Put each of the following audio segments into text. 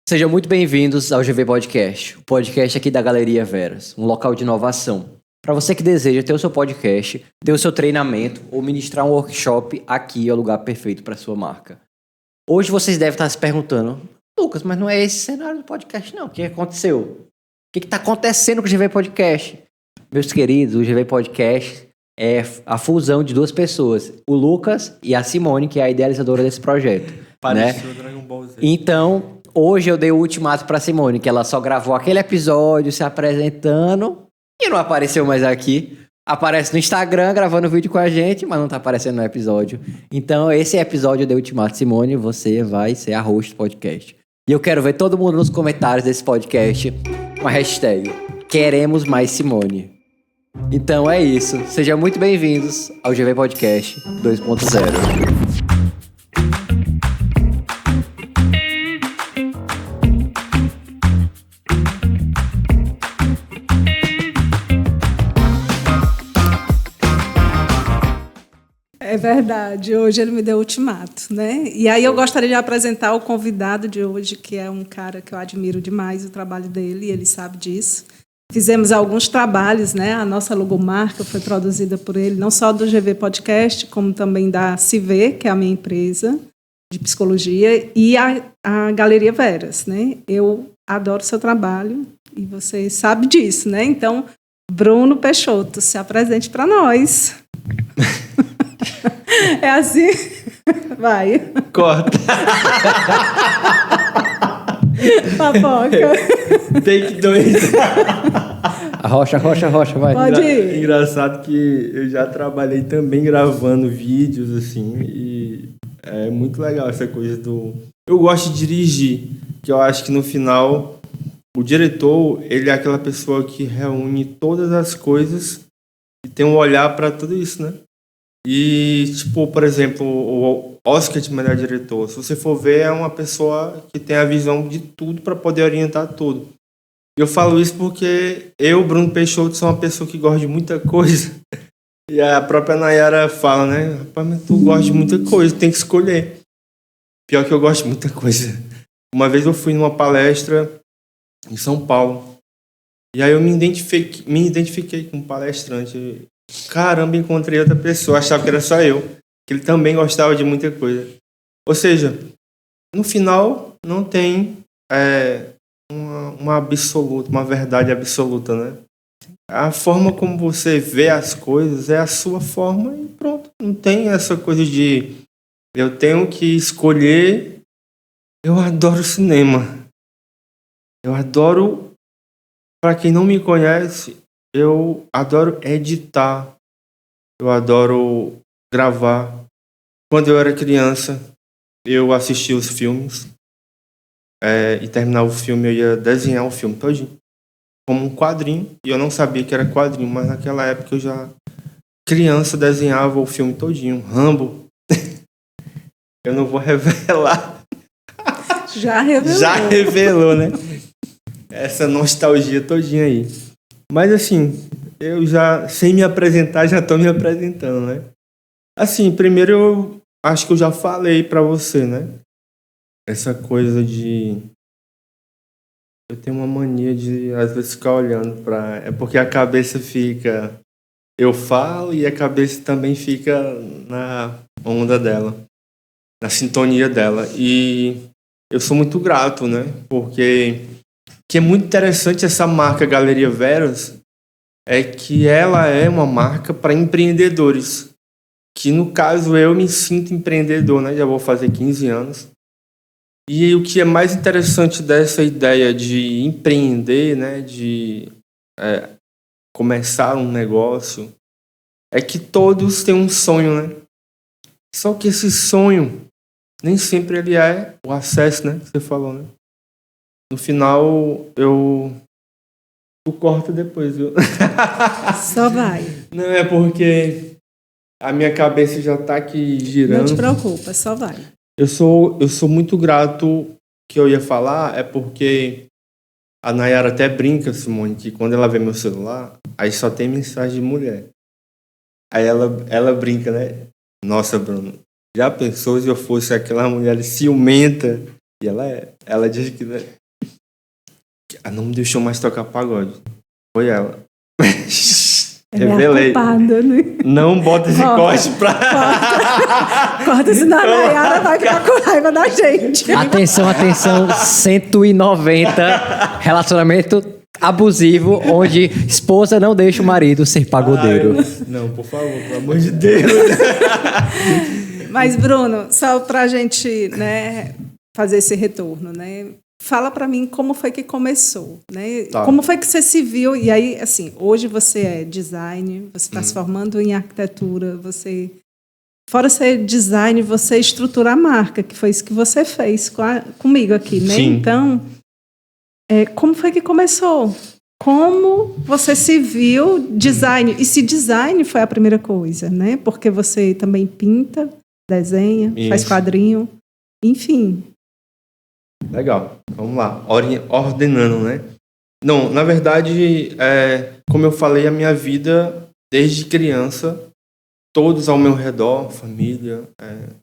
Sejam muito bem-vindos ao GV Podcast, o podcast aqui da Galeria Veras, um local de inovação. Para você que deseja ter o seu podcast, ter o seu treinamento ou ministrar um workshop, aqui é o lugar perfeito para a sua marca. Hoje vocês devem estar se perguntando, Lucas, mas não é esse cenário do podcast não, o que aconteceu? O que está acontecendo com o GV Podcast? Meus queridos, o GV Podcast é a fusão de duas pessoas, o Lucas e a Simone, que é a idealizadora desse projeto. Pareceu Dragon Ball Z. Então, hoje eu dei o ultimato pra Simone, que ela só gravou aquele episódio se apresentando e não apareceu mais aqui. Aparece no Instagram gravando vídeo com a gente, mas não tá aparecendo no episódio. Então, esse episódio eu dei o ultimato. Simone, você vai ser a host do podcast. E eu quero ver todo mundo nos comentários desse podcast com a hashtag Queremos Mais Simone. Então é isso. Sejam muito bem-vindos ao GV Podcast 2.0. É verdade, hoje ele me deu ultimato, né? E aí eu gostaria de apresentar o convidado de hoje, que é um cara que eu admiro demais o trabalho dele, e ele sabe disso. Fizemos alguns trabalhos, né? A nossa logomarca foi produzida por ele, não só do GV Podcast, como também da CIV, que é a minha empresa de psicologia, e a Galeria Veras, né? Eu adoro seu trabalho e você sabe disso, né? Então, Bruno Peixoto, se apresente para nós. É assim? Vai. Corta. Papoca. Take 2. Rocha, vai. Pode ir. Engraçado que eu já trabalhei também gravando vídeos, assim, e é muito legal essa coisa do... Eu gosto de dirigir, que eu acho que no final o diretor, ele é aquela pessoa que reúne todas as coisas e tem um olhar para tudo isso, né? E, tipo, por exemplo, o Oscar de melhor diretor, se você for ver, é uma pessoa que tem a visão de tudo para poder orientar tudo. E eu falo isso porque eu, Bruno Peixoto, sou uma pessoa que gosta de muita coisa. E a própria Nayara fala, né? Rapaz, mas tu gosta de muita coisa, tem que escolher. Pior que eu gosto de muita coisa. Uma vez eu fui numa palestra em São Paulo. E aí eu me identifiquei com um palestrante. Caramba, encontrei outra pessoa, achava que era só eu, que ele também gostava de muita coisa. Ou seja, no final não tem uma absoluta, uma verdade absoluta, né? A forma como você vê as coisas é a sua forma e pronto. Não tem essa coisa de eu tenho que escolher. Eu adoro cinema. Eu adoro, para quem não me conhece, eu adoro editar, eu adoro gravar. Quando eu era criança, eu assistia os filmes e terminava o filme, eu ia desenhar o filme todinho, como um quadrinho, e eu não sabia que era quadrinho, mas naquela época eu já, criança, desenhava o filme todinho. Rambo, eu não vou revelar. Já revelou. Já revelou, né? Essa nostalgia todinha aí. Mas assim, eu já, sem me apresentar, já estou me apresentando, né? Assim, primeiro eu acho que eu já falei para você, né? Essa coisa de... Eu tenho uma mania de, às vezes, ficar olhando para... É porque a cabeça fica... Eu falo e a cabeça também fica na onda dela, na sintonia dela. E eu sou muito grato, né? Porque... que é muito interessante essa marca Galeria Veras, é que ela é uma marca para empreendedores, que no caso eu me sinto empreendedor, né? Já vou fazer 15 anos. E o que é mais interessante dessa ideia de empreender, né? De começar um negócio, é que todos têm um sonho, né? Só que esse sonho nem sempre ele é o acesso, né? Que você falou, né? No final, eu corto depois, viu? Só vai. Não, é porque a minha cabeça já tá aqui girando. Não te preocupa, só vai. Eu sou muito grato. Que eu ia falar é porque a Nayara até brinca, Simone, que quando ela vê meu celular, aí só tem mensagem de mulher. Aí ela brinca, né? Nossa, Bruno, já pensou se eu fosse aquela mulher ciumenta E ela diz que ela não me deixou mais tocar pagode. Foi ela. Revelei. É culpada, né? Não bota esse corte pra... Corta, senão a Nayara vai ficar com raiva da gente. Atenção, 190. Relacionamento abusivo, onde esposa não deixa o marido ser pagodeiro. Não, por favor, pelo amor de Deus. Mas, Bruno, só pra gente, né, fazer esse retorno, né? Fala pra mim como foi que começou, né? Tá. Como foi que você se viu? E aí, assim, hoje você é design, você está se formando em arquitetura, você... Fora ser design, você estrutura a marca, que foi isso que você fez comigo aqui, né? Sim. Então, como foi que começou? Como você se viu design? E se design foi a primeira coisa, né? Porque você também pinta, desenha, faz Isso. quadrinho, enfim. Legal, vamos lá. Ordenando, né? Não, na verdade, como eu falei, a minha vida, desde criança, todos ao meu redor, família,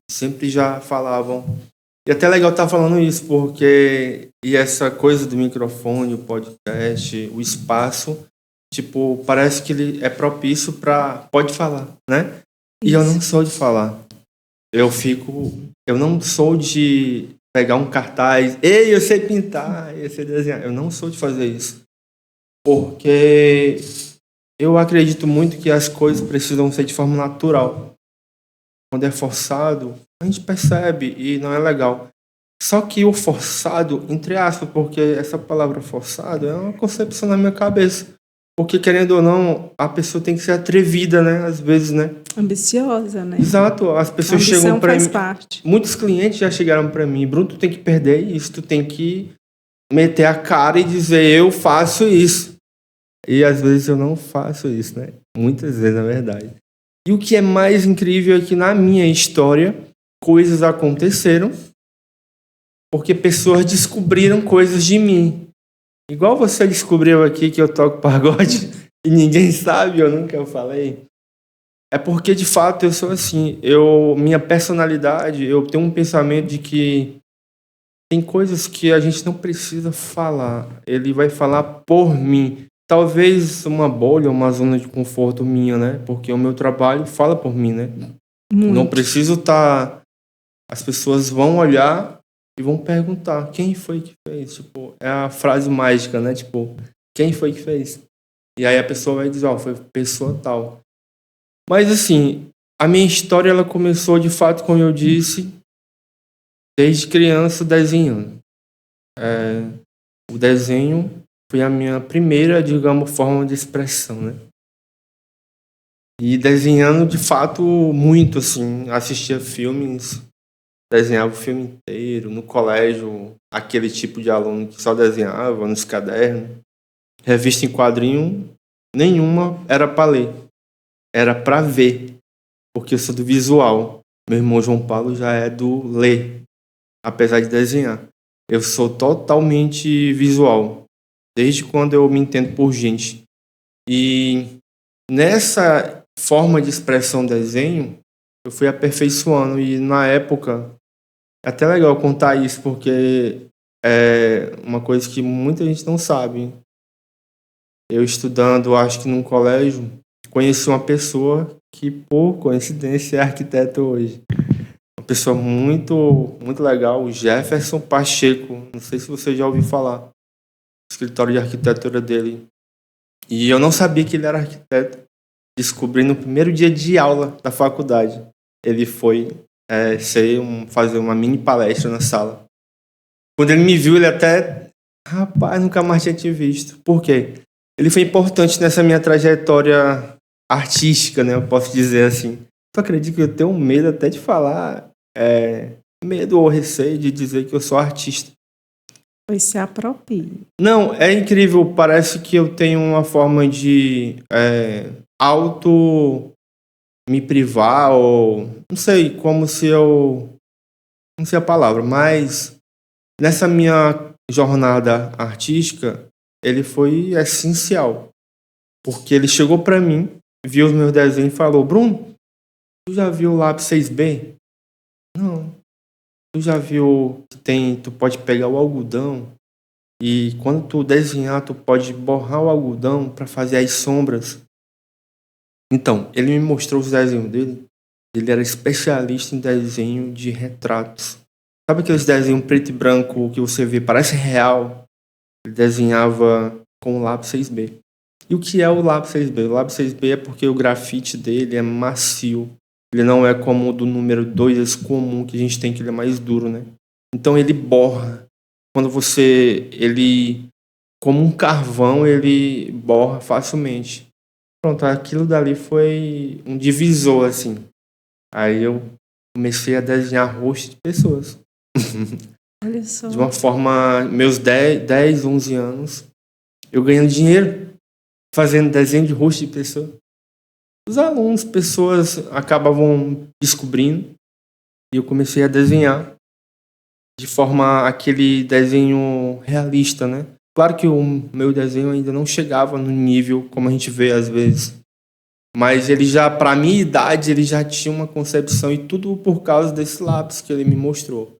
sempre já falavam. E até legal estar falando isso, porque essa coisa do microfone, o podcast, o espaço, tipo, parece que ele é propício para pode falar, né? E eu não sou de falar. Eu não sou de pegar um cartaz, ei, eu sei pintar, eu sei desenhar. Eu não sou de fazer isso. Porque eu acredito muito que as coisas precisam ser de forma natural. Quando é forçado, a gente percebe e não é legal. Só que o forçado, entre aspas, porque essa palavra forçado é uma concepção na minha cabeça. Porque, querendo ou não, a pessoa tem que ser atrevida, né? Às vezes, né? Ambiciosa, né? Exato. As pessoas A ambição chegam para faz mim... parte. Muitos clientes já chegaram para mim, Bruno, tu tem que perder isso, tu tem que meter a cara e dizer, eu faço isso. E às vezes eu não faço isso, né? Muitas vezes, na verdade. E o que é mais incrível é que na minha história, coisas aconteceram porque pessoas descobriram coisas de mim. Igual você descobriu aqui que eu toco pagode e ninguém sabe, eu nunca falei. É porque, de fato, eu sou assim. Minha personalidade, eu tenho um pensamento de que tem coisas que a gente não precisa falar. Ele vai falar por mim. Talvez uma bolha, uma zona de conforto minha, né? Porque o meu trabalho fala por mim, né? Muito. Não preciso estar... As pessoas vão olhar e vão perguntar quem foi que fez. Tipo, é a frase mágica, né? Tipo, quem foi que fez? E aí a pessoa vai dizer, foi pessoa tal. Mas assim, a minha história ela começou de fato, como eu disse, desde criança desenhando. O desenho foi a minha primeira, digamos, forma de expressão, né? E desenhando de fato muito, assim, assistia filmes, desenhava o filme inteiro, no colégio, aquele tipo de aluno que só desenhava nos cadernos. Revista em quadrinho, nenhuma era para ler. Era para ver, porque eu sou do visual. Meu irmão João Paulo já é do ler, apesar de desenhar. Eu sou totalmente visual, desde quando eu me entendo por gente. E nessa forma de expressão desenho, eu fui aperfeiçoando. E na época, é até legal contar isso, porque é uma coisa que muita gente não sabe. Eu estudando, acho que num colégio, conheci uma pessoa que, por coincidência, é arquiteto hoje. Uma pessoa muito, muito legal, o Jefferson Pacheco. Não sei se você já ouviu falar. O escritório de arquitetura dele. E eu não sabia que ele era arquiteto. Descobri no primeiro dia de aula da faculdade. Ele foi fazer uma mini palestra na sala. Quando ele me viu, ele até... Rapaz, nunca mais tinha te visto. Por quê? Ele foi importante nessa minha trajetória artística, né? Eu posso dizer assim. Tu acredita que eu tenho medo até de falar? Medo ou receio de dizer que eu sou artista. Pois se aproprie. Não, é incrível. Parece que eu tenho uma forma de auto me privar ou... Não sei, como se eu... Não sei a palavra, mas nessa minha jornada artística, ele foi essencial. Porque ele chegou para mim, viu os meus desenhos e falou, Bruno, tu já viu o lápis 6B? Não. Tu já viu que tu pode pegar o algodão e quando tu desenhar, tu pode borrar o algodão para fazer as sombras? Então, ele me mostrou os desenhos dele. Ele era especialista em desenho de retratos. Sabe aqueles desenhos preto e branco que você vê, parece real? Ele desenhava com o lápis 6B. E o que é o lápis 6B? O lápis 6B é porque o grafite dele é macio. Ele não é como o do número 2, esse comum que a gente tem, que ele é mais duro, né? Então ele borra. Quando ele, como um carvão, ele borra facilmente. Pronto, aquilo dali foi um divisor, assim. Aí eu comecei a desenhar rosto de pessoas. Olha só. De uma forma, meus 10, 11 anos, eu ganhando dinheiro, fazendo desenho de rosto de pessoa. Os alunos, pessoas acabavam descobrindo e eu comecei a desenhar de forma aquele desenho realista, né? Claro que o meu desenho ainda não chegava no nível como a gente vê às vezes, mas ele já, para minha idade, ele já tinha uma concepção, e tudo por causa desse lápis que ele me mostrou.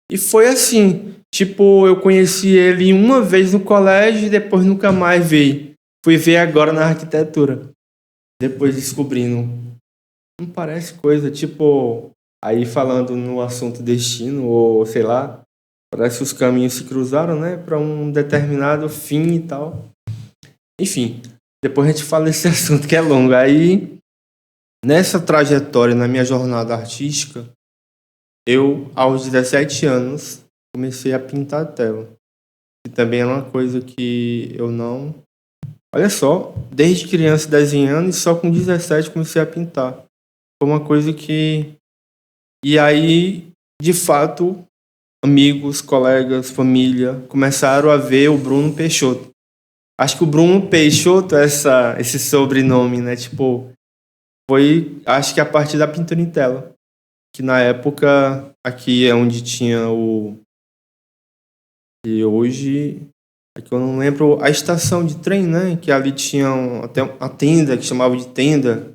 E foi assim, tipo, eu conheci ele uma vez no colégio e depois nunca mais vi. Fui ver agora na arquitetura. Depois descobrindo. Não parece coisa, tipo, aí falando no assunto destino, ou sei lá, parece que os caminhos se cruzaram, né, para um determinado fim e tal. Enfim, depois a gente fala desse assunto que é longo. Aí, nessa trajetória, na minha jornada artística, eu, aos 17 anos, comecei a pintar a tela. E também é uma coisa que eu não... Olha só, desde criança desenhando e só com 17 comecei a pintar. Foi uma coisa que... E aí, de fato, amigos, colegas, família começaram a ver o Bruno Peixoto. Acho que o Bruno Peixoto, esse sobrenome, né? Tipo, foi, acho que a partir da pintura em tela. Que na época, aqui é onde tinha o... E hoje, aqui eu não lembro, a estação de trem, né? Que ali tinha até uma tenda, que chamava de tenda.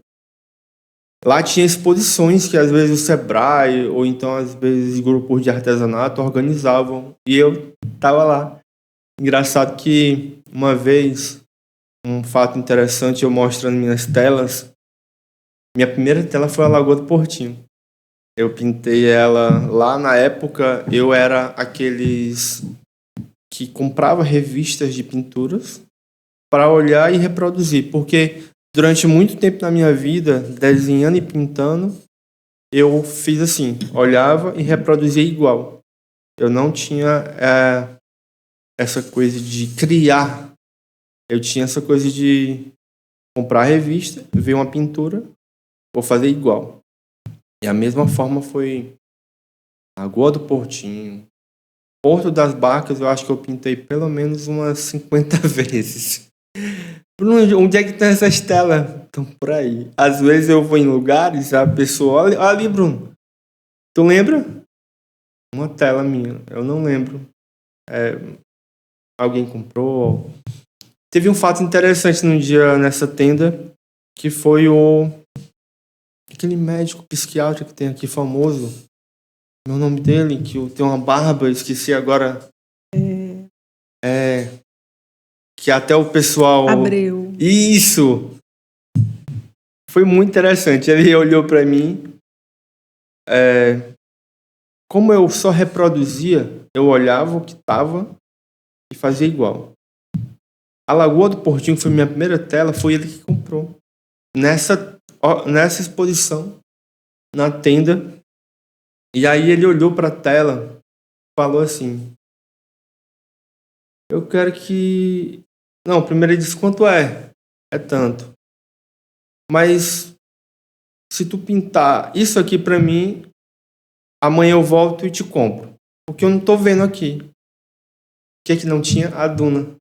Lá tinha exposições que às vezes o Sebrae, ou então às vezes grupos de artesanato organizavam. E eu tava lá. Engraçado que uma vez, um fato interessante, eu mostrando minhas telas, minha primeira tela foi a Lagoa do Portinho. Eu pintei ela lá na época, eu era aqueles que comprava revistas de pinturas para olhar e reproduzir, porque durante muito tempo na minha vida, desenhando e pintando, eu fiz assim, olhava e reproduzia igual. Eu não tinha essa coisa de criar. Eu tinha essa coisa de comprar a revista, ver uma pintura, vou fazer igual. E a mesma forma foi Lagoa do Portinho, Porto das Barcas, eu acho que eu pintei pelo menos umas 50 vezes. Bruno, onde é que estão essas telas? Estão por aí. Às vezes eu vou em lugares, a pessoa... Olha ali, Bruno. Tu lembra? Uma tela minha. Eu não lembro. Alguém comprou. Teve um fato interessante num dia nessa tenda, que foi aquele médico psiquiatra que tem aqui famoso. O nome dele, que tem uma barba, esqueci agora. Que até o pessoal... Abreu. Isso! Foi muito interessante. Ele olhou para mim. Como eu só reproduzia, eu olhava o que estava e fazia igual. A Lagoa do Portinho foi minha primeira tela, foi ele que comprou. Nessa exposição, na tenda. E aí ele olhou para a tela, falou assim: eu quero que... Não, primeiro ele disse, quanto é? É tanto. Mas se tu pintar isso aqui para mim, amanhã eu volto e te compro. Porque eu não tô vendo aqui. O que é que não tinha? A duna.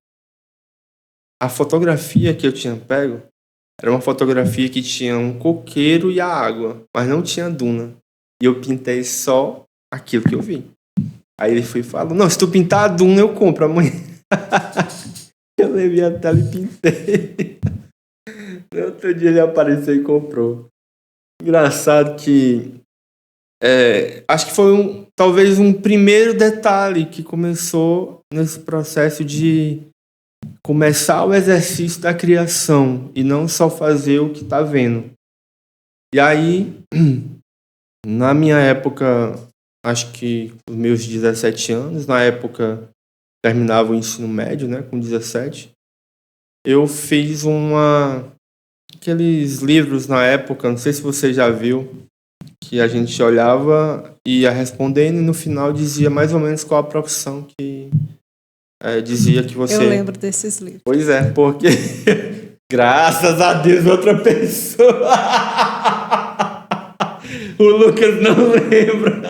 A fotografia que eu tinha pego era uma fotografia que tinha um coqueiro e a água, mas não tinha duna. E eu pintei só aquilo que eu vi. Aí ele foi e falou, não, se tu pintar a duna, eu compro amanhã. Eu levei a tela e pintei. No outro dia ele apareceu e comprou. Engraçado que acho que foi talvez um primeiro detalhe que começou nesse processo de começar o exercício da criação e não só fazer o que está vendo. E aí, na minha época, acho que os meus 17 anos, na época terminava o ensino médio, né, com 17, eu fiz aqueles livros na época, não sei se você já viu, que a gente olhava e ia respondendo e no final dizia mais ou menos qual a profissão que dizia que você... Eu lembro desses livros. Pois é, porque graças a Deus outra pessoa... O Lucas não lembra.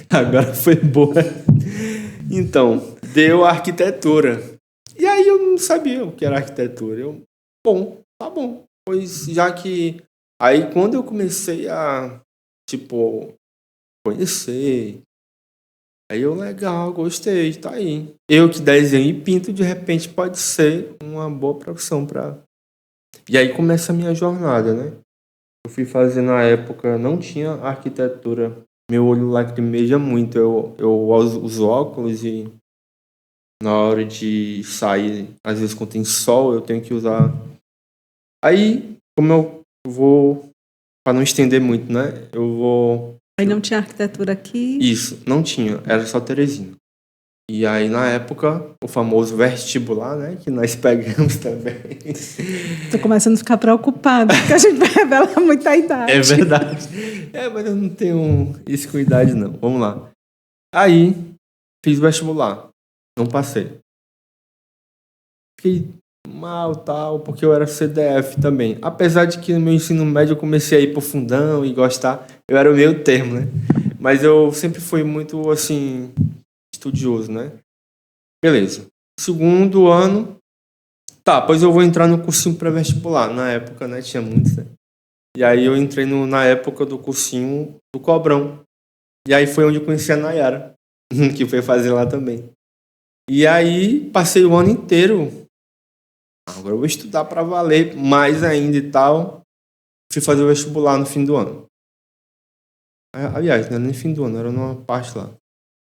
Agora foi boa. Então, deu arquitetura. E aí eu não sabia o que era arquitetura. Bom, tá bom. Pois já que... Aí quando eu comecei a, conhecer... Aí legal, gostei, tá aí. Eu que desenho e pinto, de repente pode ser uma boa profissão pra... E aí começa a minha jornada, né? Eu fui fazer na época, não tinha arquitetura. Meu olho lacrimeja muito. Eu uso óculos e na hora de sair, às vezes quando tem sol, eu tenho que usar. Aí, como eu vou, para não estender muito, né? Eu vou... Aí não tinha arquitetura aqui? Isso, não tinha. Era só Teresina. E aí, na época, o famoso vestibular, né? Que nós pegamos também. Tô começando a ficar preocupado, porque a gente vai revelar muita idade. É verdade. Mas eu não tenho isso com idade, não. Vamos lá. Aí, fiz vestibular. Não passei. Fiquei mal, tal, porque eu era CDF também. Apesar de que no meu ensino médio eu comecei a ir pro fundão e gostar. Eu era o meio termo, né? Mas eu sempre fui muito, assim... estudioso, né? Beleza. Segundo ano, tá, pois eu vou entrar no cursinho pré-vestibular. Na época, né, tinha muitos, né? E aí eu entrei na época do cursinho do Cobrão. E aí foi onde eu conheci a Nayara, que foi fazer lá também. E aí passei o ano inteiro. Agora eu vou estudar para valer mais ainda e tal. Fui fazer o vestibular no fim do ano. Aliás, não era nem fim do ano, era numa parte lá.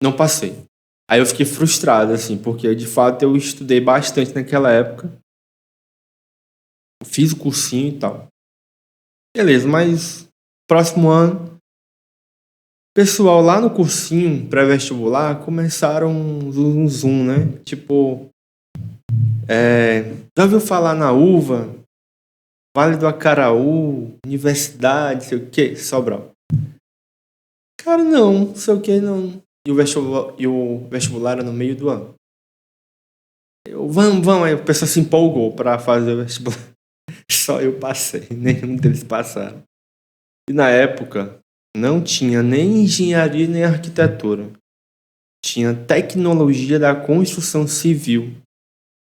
Não passei. Aí eu fiquei frustrado, assim, porque de fato eu estudei bastante naquela época. Fiz o cursinho e tal. Beleza, mas próximo ano, o pessoal lá no cursinho pré-vestibular começaram um zoom, né? Tipo, já ouviu falar na UVA, Vale do Acaraú, Universidade, sei o quê, Sobral? Cara, não, sei o quê, não. E o vestibular era no meio do ano. Vamos. Aí o pessoal se empolgou para fazer o vestibular. Só eu passei, nenhum deles passaram. E na época, não tinha nem engenharia nem arquitetura. Tinha tecnologia da construção civil.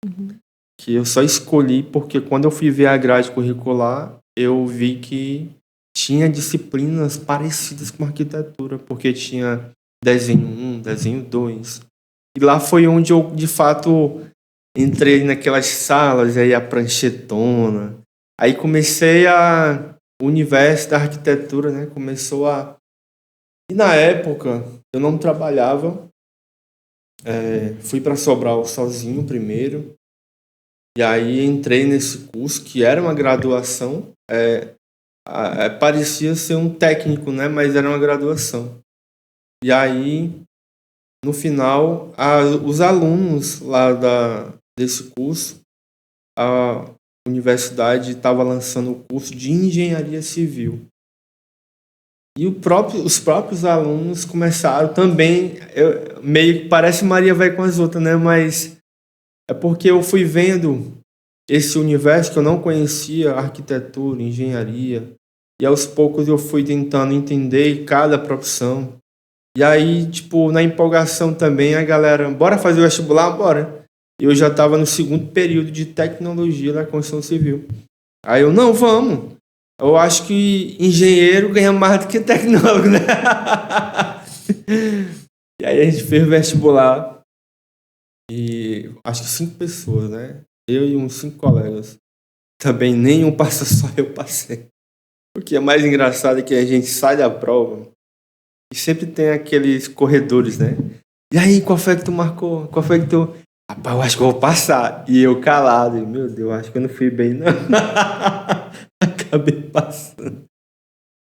Uhum. Que eu só escolhi porque quando eu fui ver a grade curricular, eu vi que tinha disciplinas parecidas com arquitetura, porque tinha desenho 1, desenho 2. E lá foi onde eu, de fato, entrei naquelas salas, aí a pranchetona. Aí comecei o universo da arquitetura, né? Começou a... E na época, eu não trabalhava. Fui para Sobral sozinho primeiro. E aí entrei nesse curso, que era uma graduação. Parecia ser um técnico, né? Mas era uma graduação. E aí, no final, os alunos lá desse curso, a universidade estava lançando o curso de engenharia civil. E os próprios alunos começaram também, meio que parece Maria vai com as outras, né? Mas é porque eu fui vendo esse universo que eu não conhecia, arquitetura, engenharia, e aos poucos eu fui tentando entender cada profissão. E aí, na empolgação também, a galera, bora fazer o vestibular? Bora. E eu já estava no segundo período de tecnologia da construção civil. Aí eu, não, vamos. Eu acho que engenheiro ganha mais do que tecnólogo, né? E aí a gente fez o vestibular. E acho que 5 pessoas, né? Eu e uns 5 colegas. Também nenhum passa, só eu passei. O que é mais engraçado é que a gente sai da prova e sempre tem aqueles corredores, né? E aí, qual foi que tu marcou? Qual foi que tu... Rapaz, eu acho que eu vou passar. E eu calado. E, meu Deus, acho que eu não fui bem, não. Acabei passando.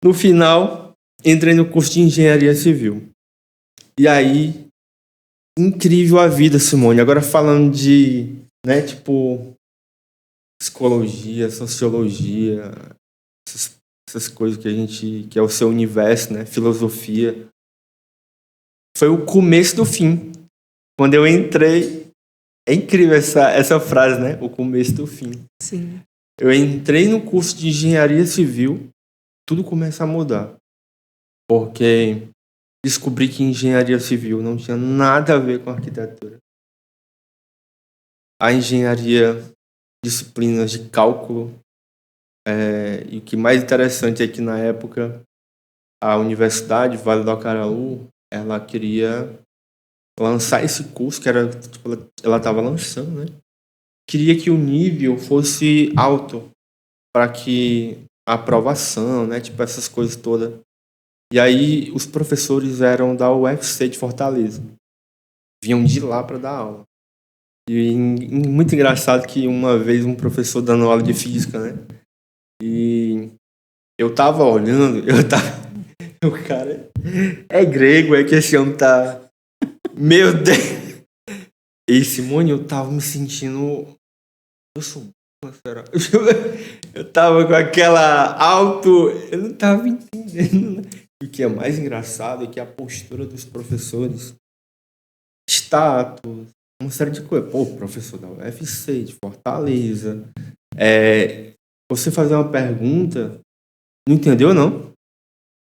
No final, entrei no curso de Engenharia Civil. E aí, incrível a vida, Simone. Agora falando de, né, tipo, psicologia, sociologia, essas coisas que é o seu universo, né? Filosofia. Foi o começo do fim. Quando eu entrei, é incrível essa frase, né? O começo do fim. Sim. Eu entrei no curso de Engenharia Civil, tudo começa a mudar. Porque descobri que Engenharia Civil não tinha nada a ver com arquitetura. A engenharia, disciplinas de cálculo, e o que mais interessante é que na época a Universidade Vale do Acaraú, ela queria lançar esse curso, que era, tipo, ela estava lançando, né? Queria que o nível fosse alto para que a aprovação, né? Tipo, essas coisas todas. E aí os professores eram da UFC de Fortaleza. Vinham de lá para dar aula. E muito engraçado que uma vez um professor dando aula de física, né? E eu tava olhando, o cara é grego, é que esse homem tá... Meu Deus! E Simone, eu tava me sentindo... Eu sou... Será? Eu tava com aquela eu não tava entendendo. E o que é mais engraçado é que a postura dos professores, status, uma série de coisas. Pô, professor da UFC, de Fortaleza. Você fazer uma pergunta, não entendeu, não?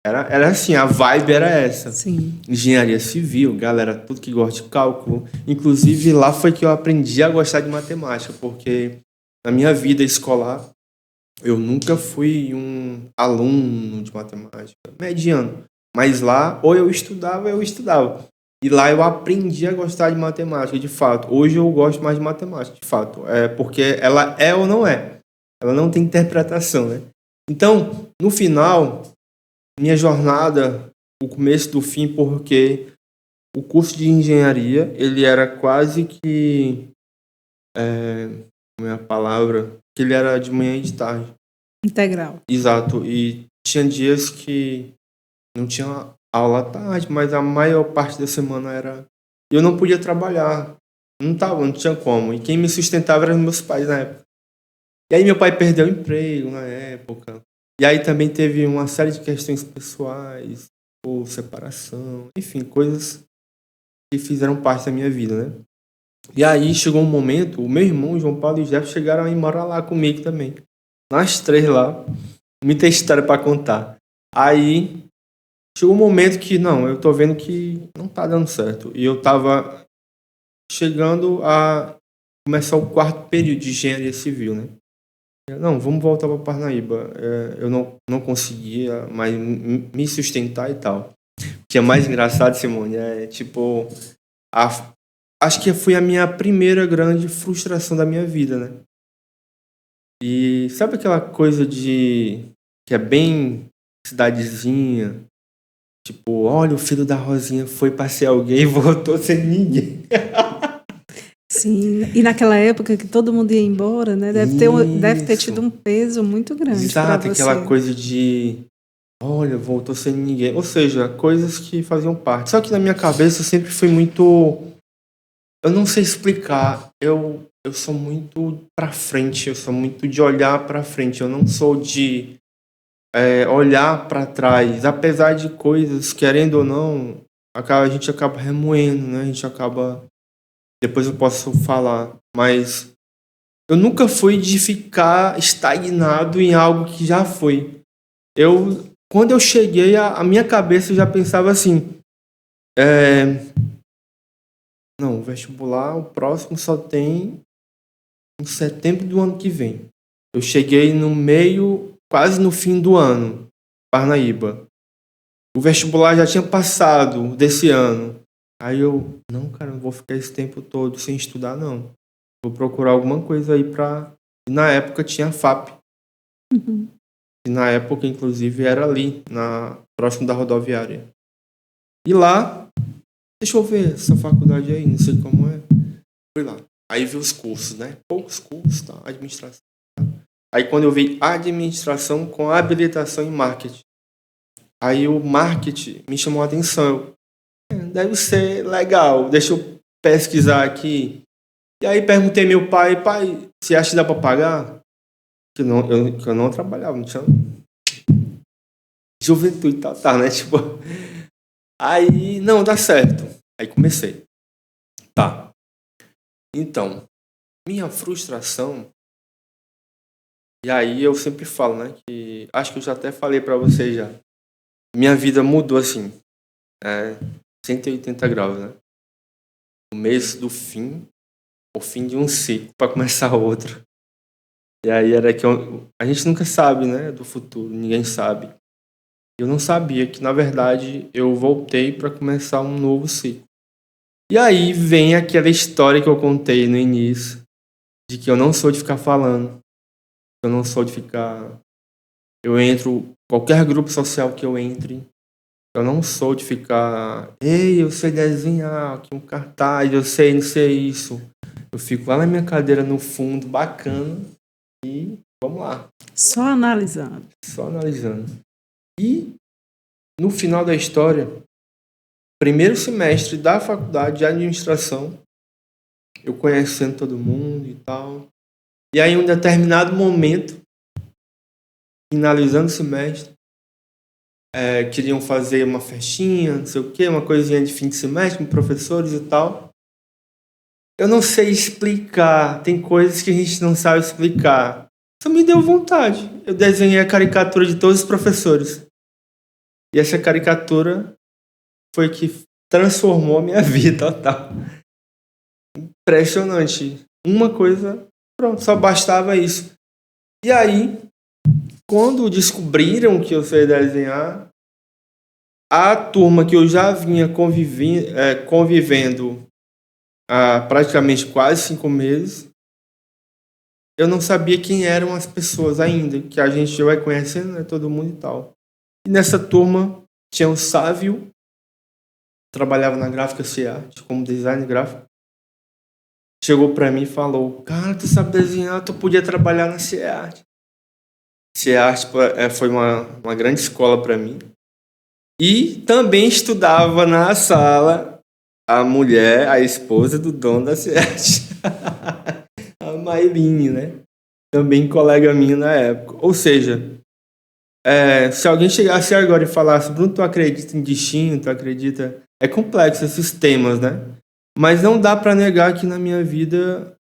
Era assim, a vibe era essa. Sim. Engenharia civil, galera, tudo que gosta de cálculo. Inclusive, lá foi que eu aprendi a gostar de matemática, porque na minha vida escolar, eu nunca fui um aluno de matemática, mediano. Mas lá, ou eu estudava. E lá eu aprendi a gostar de matemática, de fato. Hoje eu gosto mais de matemática, de fato. Porque ela é ou não é. Ela não tem interpretação, né? Então, no final, minha jornada, o começo do fim, porque o curso de engenharia, ele era quase que... como é a palavra? Que ele era de manhã e de tarde. Integral. Exato. E tinha dias que não tinha aula à tarde, mas a maior parte da semana era... Eu não podia trabalhar. Não tinha como. E quem me sustentava eram meus pais na época. E aí meu pai perdeu o emprego na época. E aí também teve uma série de questões pessoais, ou separação, enfim, coisas que fizeram parte da minha vida, né? E aí chegou um momento, o meu irmão, João Paulo e o Jeff, chegaram a ir morar lá comigo também. Nós três lá, muita história para contar. Aí chegou um momento que, não, eu tô vendo que não tá dando certo. E eu tava chegando a começar o 4º período de engenharia civil, né? Não, vamos voltar para Parnaíba. Eu não conseguia mais me sustentar e tal. O que é mais engraçado, Simone, é tipo... Acho que foi a minha primeira grande frustração da minha vida, né? E sabe aquela coisa de... que é bem cidadezinha? Tipo, olha, o filho da Rosinha foi para ser alguém e voltou sem ninguém. Sim, e naquela época que todo mundo ia embora, né? Deve ter tido um peso muito grande para Exato, você. aquela coisa de... Olha, voltou sem ninguém. Ou seja, coisas que faziam parte. Só que na minha cabeça eu sempre fui muito... Eu não sei explicar. Eu sou muito pra frente. Eu sou muito de olhar pra frente. Eu não sou de olhar pra trás. Apesar de coisas, querendo ou não, a gente acaba remoendo, né? A gente acaba... Depois eu posso falar. Mas eu nunca fui de ficar estagnado em algo que já foi. Quando eu cheguei, a minha cabeça já pensava assim... Não, o vestibular, o próximo só tem em setembro do ano que vem. Eu cheguei no meio, quase no fim do ano, Parnaíba. O vestibular já tinha passado desse ano. Aí não, cara, não vou ficar esse tempo todo sem estudar, não. Vou procurar alguma coisa aí pra... E na época tinha a FAP. Uhum. que na época, inclusive, era ali, próximo da rodoviária. E lá, deixa eu ver essa faculdade aí, não sei como é. Fui lá. Aí vi os cursos, né? Poucos cursos, tá? Administração. Aí quando eu vi administração com habilitação em marketing. Aí o marketing me chamou a atenção. Deve ser legal, deixa eu pesquisar aqui. E aí perguntei ao meu pai, você acha que dá para pagar? Que eu não trabalhava, não tinha juventude e tal, né? Tipo, aí, não, dá certo. Aí comecei. Tá. Então, minha frustração, e aí eu sempre falo, né, que acho que eu já até falei para você já. Minha vida mudou assim, 180 graus, né? O mês do fim, o fim de um ciclo para começar outro. E aí era que a gente nunca sabe, né, do futuro, ninguém sabe. Eu não sabia que, na verdade, eu voltei para começar um novo ciclo. E aí vem aquela história que eu contei no início, de que eu não sou de ficar falando, eu não sou de ficar... Eu entro, qualquer grupo social que eu entre, eu não sou de ficar... Ei, eu sei desenhar, aqui um cartaz, eu sei não sei isso. Eu fico lá na minha cadeira no fundo, bacana, e vamos lá. Só analisando. Só analisando. E, no final da história, primeiro semestre da faculdade de administração, eu conhecendo todo mundo e tal. E aí, em um determinado momento, finalizando o semestre, queriam fazer uma festinha, não sei o quê, uma coisinha de fim de semestre com professores e tal. Eu não sei explicar, tem coisas que a gente não sabe explicar. Só me deu vontade. Eu desenhei a caricatura de todos os professores. E essa caricatura foi que transformou a minha vida total. Impressionante. Uma coisa, pronto, só bastava isso. E aí, quando descobriram que eu sei desenhar, a turma que eu já vinha convivendo há praticamente quase 5 meses, eu não sabia quem eram as pessoas ainda, que a gente já vai conhecendo, né, todo mundo e tal. E nessa turma tinha o Sávio, trabalhava na Gráfica C-Art, como design gráfico. Chegou pra mim e falou, cara, tu sabe desenhar, tu podia trabalhar na C-Art. C-Art foi uma grande escola para mim. E também estudava na sala a mulher, a esposa do dono da C-Art. A Mailine, né? Também colega minha na época. Ou seja, se alguém chegasse agora e falasse, Bruno, tu acredita em destino, tu acredita... É complexo esses temas, né? Mas não dá para negar que na minha vida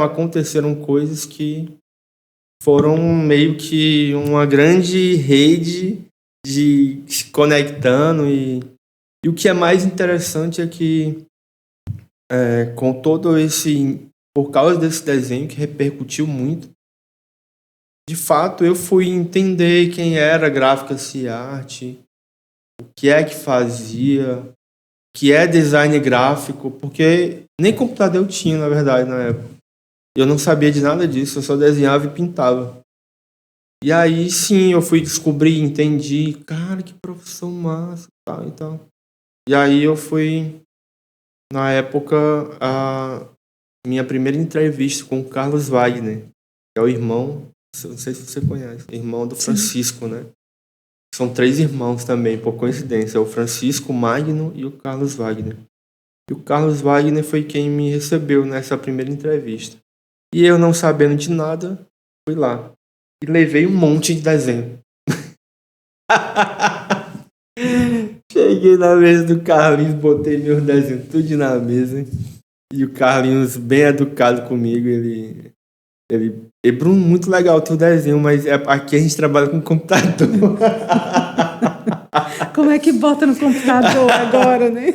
aconteceram coisas que foram meio que uma grande rede de se conectando e o que é mais interessante é que com todo por causa desse desenho que repercutiu muito, de fato eu fui entender quem era a Gráfica C-Art, o que é que fazia, o que é design gráfico, porque nem computador eu tinha, na verdade, na época. Eu não sabia de nada disso, eu só desenhava e pintava. E aí, sim, eu fui descobrir, entendi, cara, que profissão massa, tal e tal. E aí eu fui, na época, a minha primeira entrevista com o Carlos Wagner, que é o irmão, não sei se você conhece, irmão do Francisco, né? São 3 irmãos também, por coincidência, o Francisco, o Magno e o Carlos Wagner. E o Carlos Wagner foi quem me recebeu nessa primeira entrevista. E eu, não sabendo de nada, fui lá. E levei um monte de desenho. Cheguei na mesa do Carlinhos, botei meus desenhos tudo na mesa. E o Carlinhos, bem educado comigo, ele Bruno, muito legal o teu desenho, mas aqui a gente trabalha com computador. Como é que bota no computador agora, né?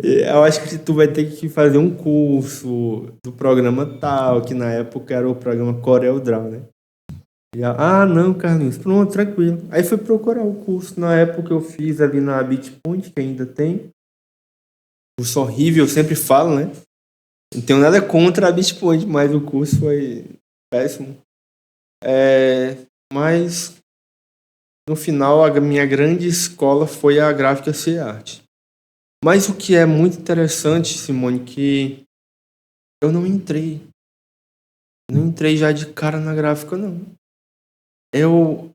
Eu acho que tu vai ter que fazer um curso do programa tal, que na época era o programa CorelDRAW, né? Não, Carlinhos, pronto, tranquilo. Aí fui procurar o curso. Na época eu fiz ali na BitPoint, que ainda tem. Curso horrível, eu sempre falo, né? Não tenho nada contra a BitPoint, mas o curso foi péssimo. mas no final a minha grande escola foi a Gráfica C-Arte. Mas o que é muito interessante, Simone, que eu não entrei já de cara na gráfica, não. Eu,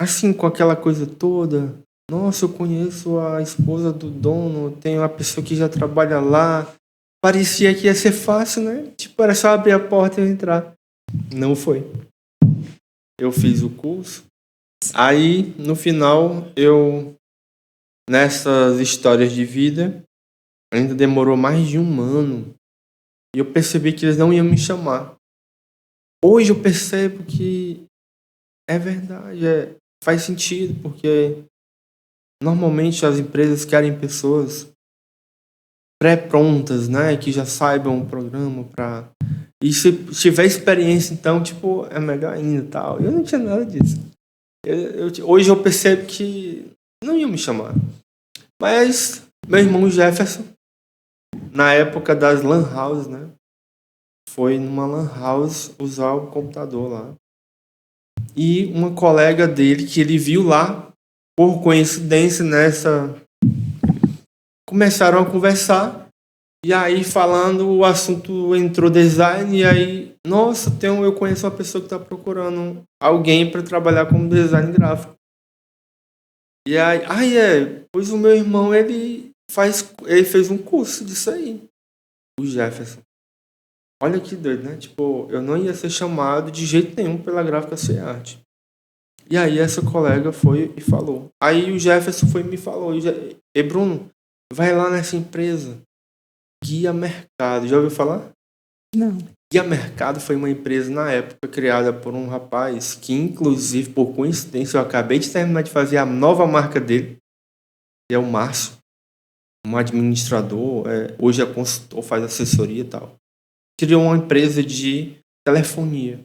assim, com aquela coisa toda, nossa, eu conheço a esposa do dono, tenho uma pessoa que já trabalha lá, parecia que ia ser fácil, né? Tipo, era só abrir a porta e eu entrar. Não foi. Eu fiz o curso. Aí, no final, nessas histórias de vida, ainda demorou mais de 1 ano. E eu percebi que eles não iam me chamar. Hoje eu percebo que é verdade, faz sentido, porque normalmente as empresas querem pessoas pré-prontas, né? Que já saibam o programa para... E se tiver experiência, então, tipo, é melhor ainda e tal. Eu não tinha nada disso. Hoje eu percebo que não iam me chamar. Mas meu irmão Jefferson, na época das lan houses, né? Foi numa lan house usar o computador lá. E uma colega dele, que ele viu lá, por coincidência, começaram a conversar. E aí, falando, o assunto entrou design. E aí, nossa, eu conheço uma pessoa que está procurando alguém para trabalhar como design gráfico. E aí, pois o meu irmão, ele fez um curso disso aí, o Jefferson. Olha que doido, né? Tipo, eu não ia ser chamado de jeito nenhum pela Gráfica C-Arte. E aí essa colega foi e falou. Aí o Jefferson foi e me falou. E Bruno, vai lá nessa empresa. Guia Mercado. Já ouviu falar? Não. Guia Mercado foi uma empresa na época criada por um rapaz que, inclusive, por coincidência, eu acabei de terminar de fazer a nova marca dele. Que é o Márcio. Um administrador. Hoje é consultor, faz assessoria e tal. Criou uma empresa de telefonia.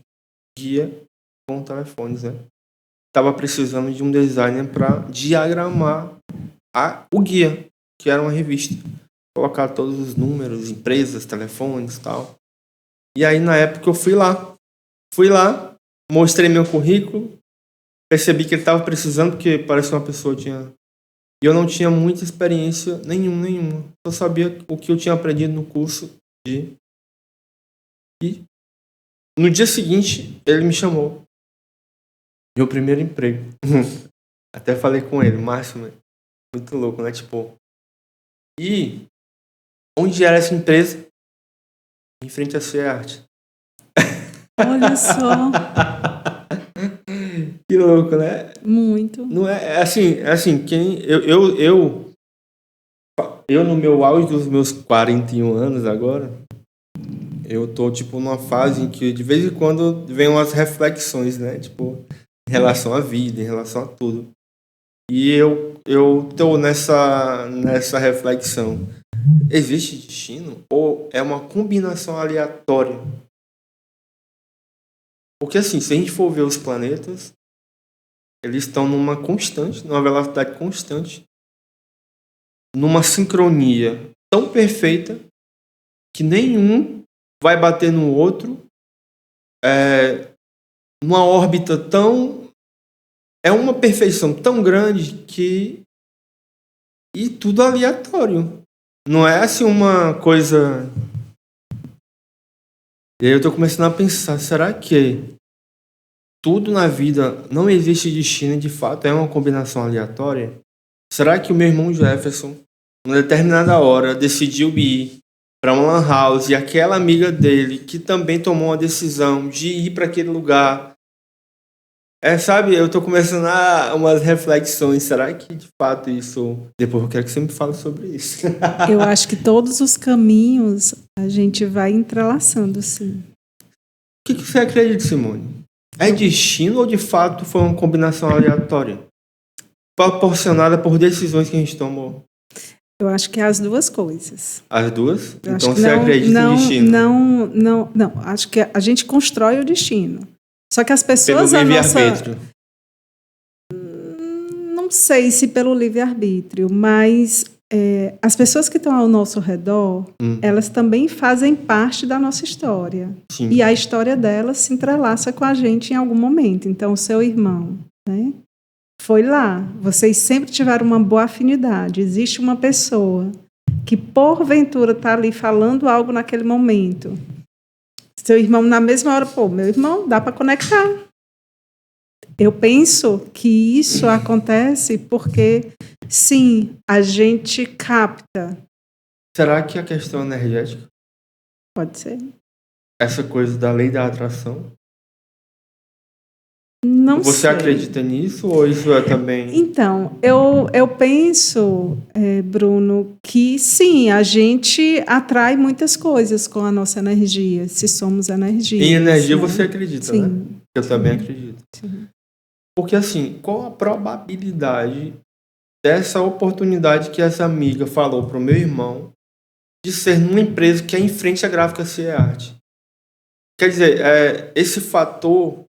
Guia com telefones, né? Estava precisando de um designer para diagramar o guia, que era uma revista. Colocar todos os números, empresas, telefones e tal. E aí, na época, eu fui lá, mostrei meu currículo, percebi que ele estava precisando, porque parece que uma pessoa tinha... E eu não tinha muita experiência nenhuma. Eu sabia o que eu tinha aprendido no curso E no dia seguinte, ele me chamou. Meu primeiro emprego. Até falei com ele, Márcio, muito louco, né? Tipo, e onde era essa empresa? Em frente à C-Arte. Olha só. Que louco, né? Muito. Não é assim, quem eu no meu auge dos meus 41 anos agora, eu tô tipo numa fase em que de vez em quando vem umas reflexões, né? Tipo, em relação à vida, em relação a tudo. E eu tô nessa reflexão. Existe destino ou é uma combinação aleatória? Porque assim, se a gente for ver os planetas, eles estão numa velocidade constante, numa sincronia tão perfeita que nenhum vai bater no outro, numa órbita tão... É uma perfeição tão grande que... E tudo aleatório. Não é assim uma coisa... E aí eu tô começando a pensar, será que tudo na vida não existe destino, de fato é uma combinação aleatória? Será que o meu irmão Jefferson, numa determinada hora, decidiu ir para uma lan house e aquela amiga dele que também tomou a decisão de ir para aquele lugar... sabe, eu tô começando a umas reflexões. Será que de fato isso... Depois eu quero que você me fale sobre isso. Eu acho que todos os caminhos a gente vai entrelaçando, sim. O que você acredita, Simone? É destino ou de fato foi uma combinação aleatória? Proporcionada por decisões que a gente tomou? Eu acho que é as duas coisas. As duas? Eu então você acredita em destino? Não. Acho que a gente constrói o destino. Só que as pessoas... Pelo livre-arbítrio. Não sei se pelo livre-arbítrio, mas as pessoas que estão ao nosso redor, elas também fazem parte da nossa história. Sim. E a história delas se entrelaça com a gente em algum momento. Então, o seu irmão, né, foi lá. Vocês sempre tiveram uma boa afinidade. Existe uma pessoa que, porventura, está ali falando algo naquele momento. Seu irmão, na mesma hora, meu irmão, dá para conectar. Eu penso que isso acontece porque, sim, a gente capta. Será que a questão energética, Pode ser. essa coisa da lei da atração, Não você sei. acredita nisso ou isso é também... Então, eu penso, Bruno, que sim, a gente atrai muitas coisas com a nossa energia, se somos energia. Em energia né? você acredita, Sim. né? Eu também acredito. Sim. Porque assim, qual a probabilidade dessa oportunidade que essa amiga falou pro meu irmão de ser numa empresa que é em frente à Gráfica C-Art? Quer dizer, esse fator,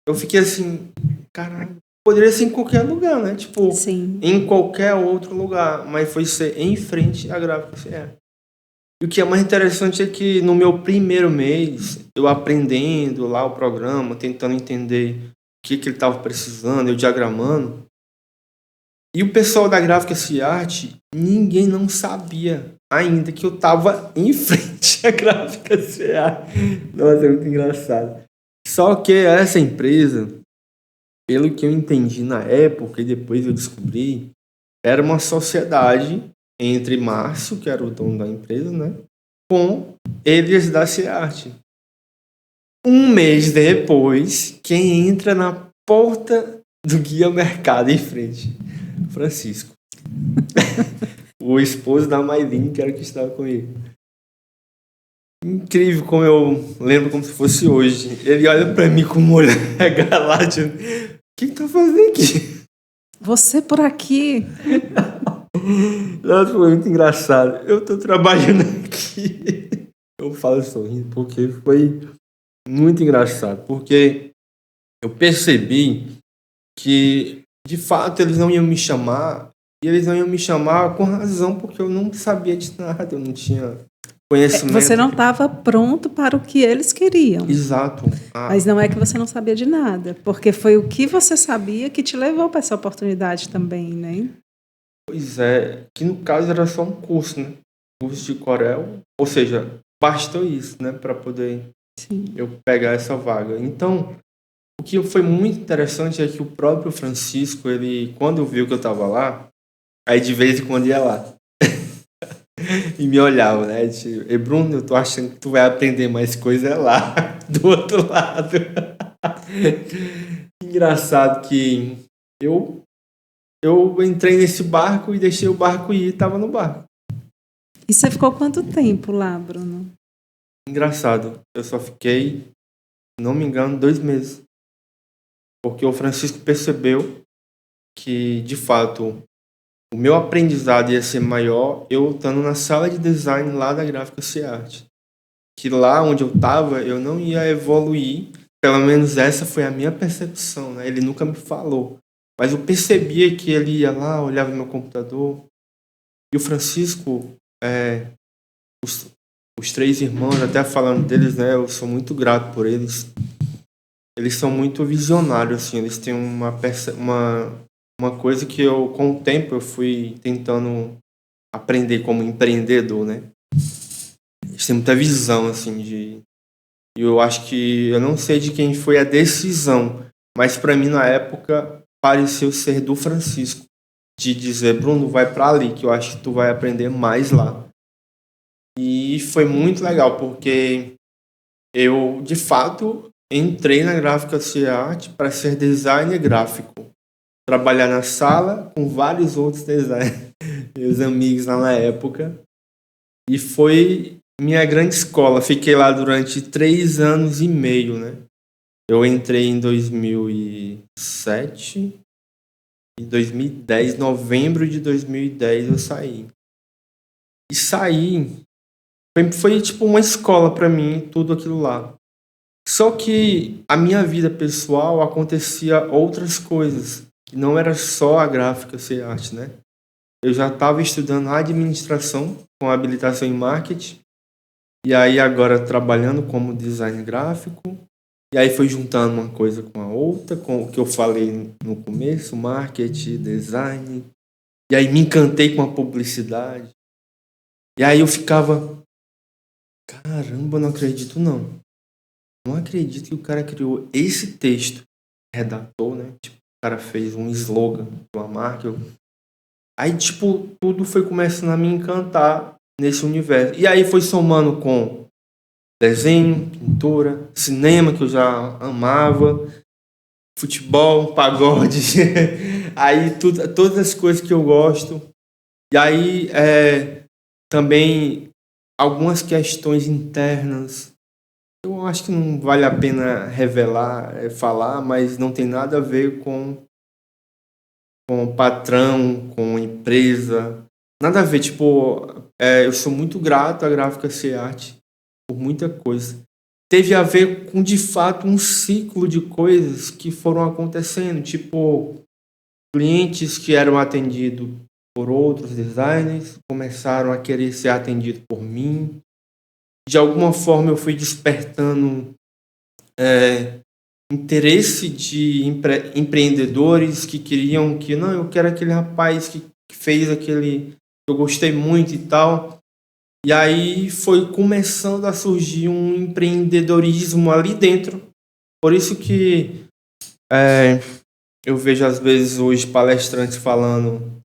eu fiquei assim, caralho, poderia ser em qualquer lugar, né? Tipo, Sim. em qualquer outro lugar, mas foi ser em frente à Gráfica C-Art. E o que é mais interessante é que no meu primeiro mês, eu aprendendo lá o programa, tentando entender o que ele estava precisando, eu diagramando, e o pessoal da Gráfica C-Art, ninguém não sabia ainda que eu estava em frente à Gráfica C-Art. Nossa, é muito engraçado. Só que essa empresa, pelo que eu entendi na época e depois eu descobri, era uma sociedade entre Márcio, que era o dono da empresa, né, com eles da C-Art. Um mês depois, quem entra na porta do Guia Mercado em frente? Francisco. O esposo da Maylin, que era que estava comigo. Incrível como eu lembro como se fosse hoje. Ele olha pra mim com um olhar regalado. O que tá fazendo aqui? Você por aqui. Nossa, foi muito engraçado. Eu tô trabalhando aqui. Eu falo sorrindo porque foi muito engraçado. Porque eu percebi que, de fato, eles não iam me chamar. E eles não iam me chamar com razão, porque eu não sabia de nada. Eu não tinha conhecimento. Você não estava pronto para o que eles queriam. Exato. Mas não é que você não sabia de nada. Porque foi o que você sabia que te levou para essa oportunidade também, né? Pois é, que no caso era só um curso, né? Curso de Corel, ou seja, bastou isso, né, para poder eu pegar essa vaga. Então, o que foi muito interessante é que o próprio Francisco, ele, quando viu que eu estava lá, aí de vez em quando ia lá e me olhava, né? Tipo, Bruno, eu tô achando que tu vai aprender mais coisa lá do outro lado. Engraçado que eu entrei nesse barco e deixei o barco ir e estava no barco. E você ficou quanto tempo lá, Bruno? Engraçado, eu só fiquei, se não me engano, 2 meses. Porque o Francisco percebeu que, de fato, o meu aprendizado ia ser maior eu estando na sala de design lá da Gráfica C-Art. Que lá onde eu estava, eu não ia evoluir. Pelo menos essa foi a minha percepção, né? Ele nunca me falou. Mas eu percebia que ele ia lá, olhava no meu computador. E o Francisco, os 3 irmãos, até falando deles, né? Eu sou muito grato por eles. Eles são muito visionários, assim. Eles têm uma coisa que eu, com o tempo, eu fui tentando aprender como empreendedor, né? Eles têm muita visão, assim, E eu acho que... Eu não sei de quem foi a decisão, mas para mim, na época, pareceu ser do Francisco. De dizer, Bruno, vai para ali, que eu acho que tu vai aprender mais lá. E foi muito legal, porque eu, de fato, entrei na Gráfica C-Art para ser designer gráfico. Trabalhar na sala com vários outros designers, meus amigos lá na época. E foi minha grande escola. Fiquei lá durante 3 anos e meio, né? Eu entrei em 2007... Em 2010, novembro de 2010, eu saí. E saí, foi tipo uma escola para mim, tudo aquilo lá. Só que a minha vida pessoal acontecia outras coisas, que não era só a Gráfica C-Art, né? eu já estava estudando administração com habilitação em marketing. E aí agora trabalhando como design gráfico. E aí foi juntando uma coisa com a outra, com o que eu falei no começo, marketing, design. E aí me encantei com a publicidade. E aí eu ficava, caramba, não acredito não. Não acredito que o cara criou esse texto, redatou, né? Tipo, o cara fez um slogan de uma marca. Aí, tipo, tudo foi começando a me encantar nesse universo. E aí foi somando com desenho, pintura, cinema, que eu já amava, futebol, pagode. Aí todas as coisas que eu gosto. E aí também algumas questões internas. Eu acho que não vale a pena revelar, falar, mas não tem nada a ver com o patrão, com a empresa. Nada a ver. Tipo, eu sou muito grato à Gráfica C-Art por muita coisa. Teve a ver com, de fato, um ciclo de coisas que foram acontecendo. Tipo, clientes que eram atendidos por outros designers começaram a querer ser atendidos por mim. De alguma forma eu fui despertando interesse de empreendedores que queriam que, não, eu quero aquele rapaz que fez aquele, eu gostei muito e tal. E aí foi começando a surgir um empreendedorismo ali dentro. Por isso que eu vejo às vezes hoje palestrantes falando.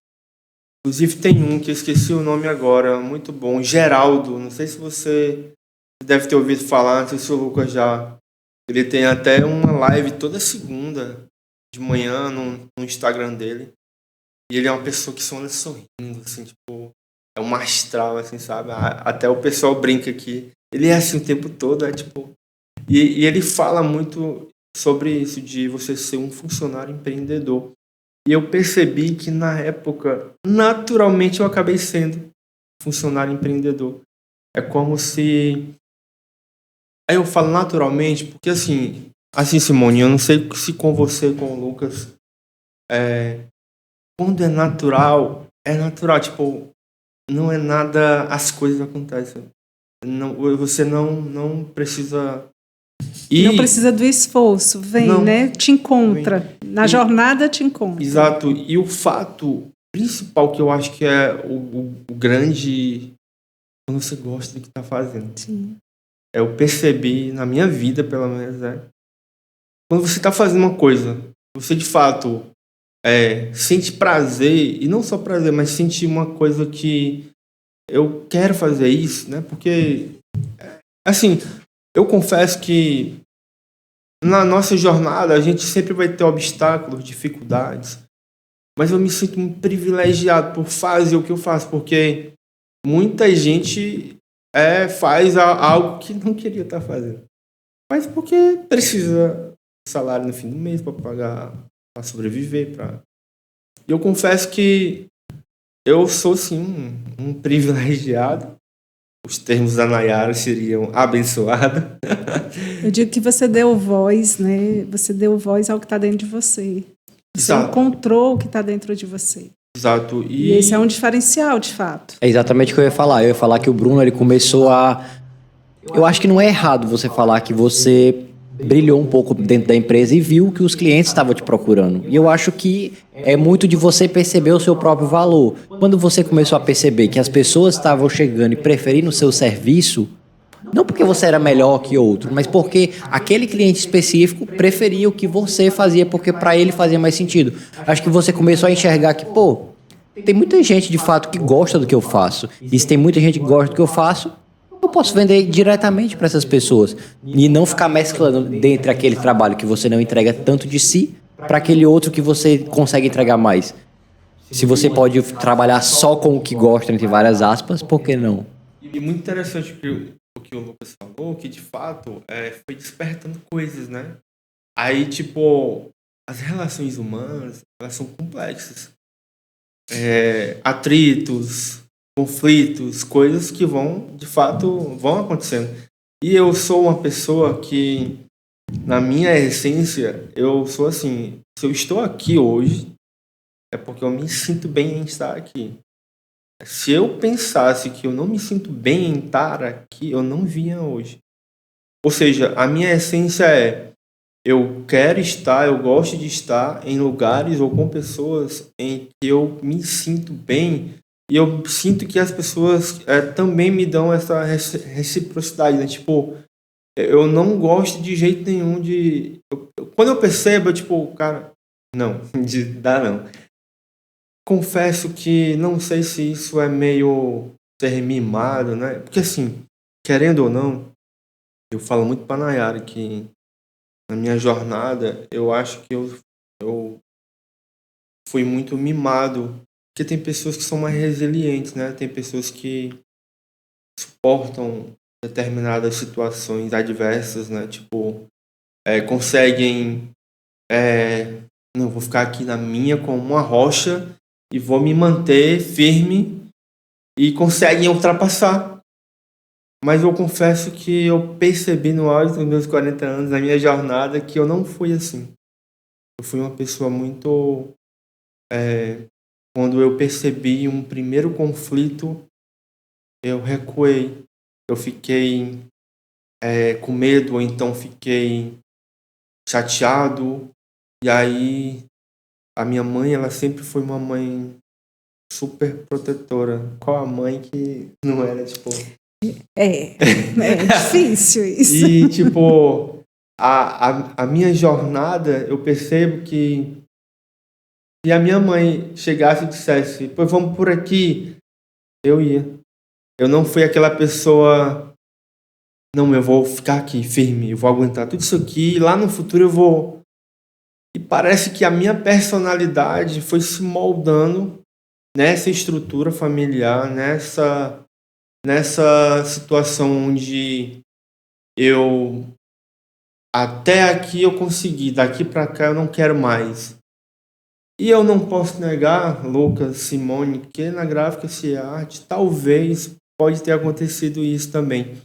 Inclusive tem um que eu esqueci o nome agora, muito bom, Geraldo. Não sei se você deve ter ouvido falar, não sei se o Lucas já. Ele tem até uma live toda segunda de manhã no Instagram dele. E ele é uma pessoa que só anda sorrindo, assim, tipo, é um astral, assim, sabe? Até o pessoal brinca que ele é assim o tempo todo, tipo. E ele fala muito sobre isso, de você ser um funcionário empreendedor. E eu percebi que na época, naturalmente, eu acabei sendo funcionário empreendedor. É como se... Aí eu falo naturalmente, porque assim, Simone, eu não sei se com você, com o Lucas, quando é natural, tipo, não é nada, as coisas acontecem. Não, você não precisa ir... Não precisa do esforço, vem, Não, né? Te encontra. vem. Na jornada te encontra. Exato. E o fato principal que eu acho que é o grande... Quando você gosta do que está fazendo. Sim. Eu percebi, na minha vida, pelo menos, quando você está fazendo uma coisa, você de fato sente prazer, e não só prazer, mas sente uma coisa que eu quero fazer isso, né? Porque, assim, eu confesso que na nossa jornada a gente sempre vai ter obstáculos, dificuldades, mas eu me sinto muito privilegiado por fazer o que eu faço, porque muita gente faz algo que não queria estar fazendo. Mas porque precisa de salário no fim do mês para pagar, para sobreviver. E eu confesso que eu sou, sim, um privilegiado. Os termos da Nayara seriam abençoado. Eu digo que você deu voz, né? Você deu voz ao que está dentro de você. Você Exato. Encontrou o que está dentro de você. Exato. E esse é um diferencial, de fato. É exatamente o que eu ia falar. Eu ia falar que o Bruno, ele começou a... Eu acho que não é errado você falar que você brilhou um pouco dentro da empresa e viu que os clientes estavam te procurando. E eu acho que é muito de você perceber o seu próprio valor. Quando você começou a perceber que as pessoas estavam chegando e preferindo o seu serviço, não porque você era melhor que outro, mas porque aquele cliente específico preferia o que você fazia, porque para ele fazia mais sentido. Acho que você começou a enxergar que, pô, tem muita gente de fato que gosta do que eu faço. E se tem muita gente que gosta do que eu faço, eu posso vender diretamente para essas pessoas. E não ficar mesclando dentro daquele trabalho que você não entrega tanto de si para aquele outro que você consegue entregar mais. Se você pode trabalhar só com o que gosta, entre várias aspas, por que não? E muito interessante o que o Lucas falou, que de fato foi despertando coisas, né? Aí, tipo, as relações humanas, elas são complexas. Atritos, conflitos, coisas que de fato, vão acontecendo. E eu sou uma pessoa que, na minha essência, eu sou assim, se eu estou aqui hoje, é porque eu me sinto bem em estar aqui. Se eu pensasse que eu não me sinto bem em estar aqui, eu não vinha hoje. Ou seja, a minha essência é: eu quero estar, eu gosto de estar em lugares ou com pessoas em que eu me sinto bem e eu sinto que as pessoas também me dão essa reciprocidade, né? Tipo, eu não gosto de jeito nenhum de... quando eu percebo, tipo, cara, não, de dar não. Confesso que não sei se isso é meio ser mimado, né? Porque assim, querendo ou não, eu falo muito pra Nayara que na minha jornada, eu acho que eu fui muito mimado. Porque tem pessoas que são mais resilientes, né? Tem pessoas que suportam determinadas situações adversas, né? Tipo, conseguem... não, vou ficar aqui na minha como uma rocha e vou me manter firme e conseguem ultrapassar. Mas eu confesso que eu percebi no auge dos meus 40 anos, na minha jornada, que eu não fui assim. Eu fui uma pessoa muito... quando eu percebi um primeiro conflito, eu recuei. Eu fiquei com medo, ou então fiquei chateado. E aí, a minha mãe, ela sempre foi uma mãe super protetora. Qual a mãe que não era, tipo... É difícil isso. E, tipo, a minha jornada, eu percebo que se a minha mãe chegasse e dissesse, pois vamos por aqui, eu ia. Eu não fui aquela pessoa, não, eu vou ficar aqui firme, eu vou aguentar tudo isso aqui, e lá no futuro eu vou... E parece que a minha personalidade foi se moldando nessa estrutura familiar, nessa situação onde eu... até aqui eu consegui, daqui para cá eu não quero mais. E eu não posso negar, Lucas, Simone, que na Gráfica Se Arte talvez pode ter acontecido isso também.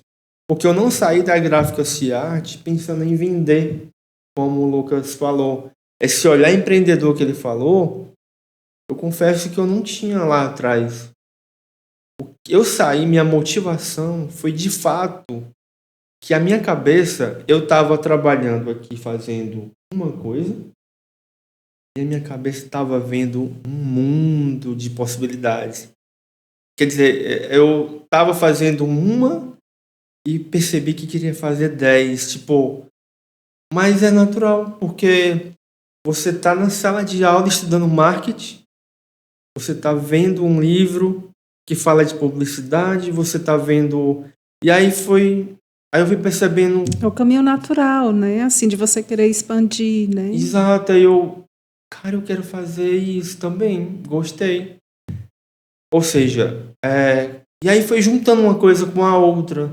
Porque eu não saí da Gráfica Se Arte pensando em vender, como o Lucas falou. Esse olhar empreendedor que ele falou, eu confesso que eu não tinha lá atrás. Eu saí, minha motivação foi de fato que a minha cabeça, eu estava trabalhando aqui fazendo uma coisa e a minha cabeça estava vendo um mundo de possibilidades. Quer dizer, eu estava fazendo uma e percebi que queria fazer 10, tipo, mas é natural, porque você está na sala de aula estudando marketing, você está vendo um livro que fala de publicidade, você está vendo... E aí eu fui percebendo... É o caminho natural, né? Assim, de você querer expandir, né? Exato, cara, eu quero fazer isso também, gostei. Ou seja, e aí foi juntando uma coisa com a outra.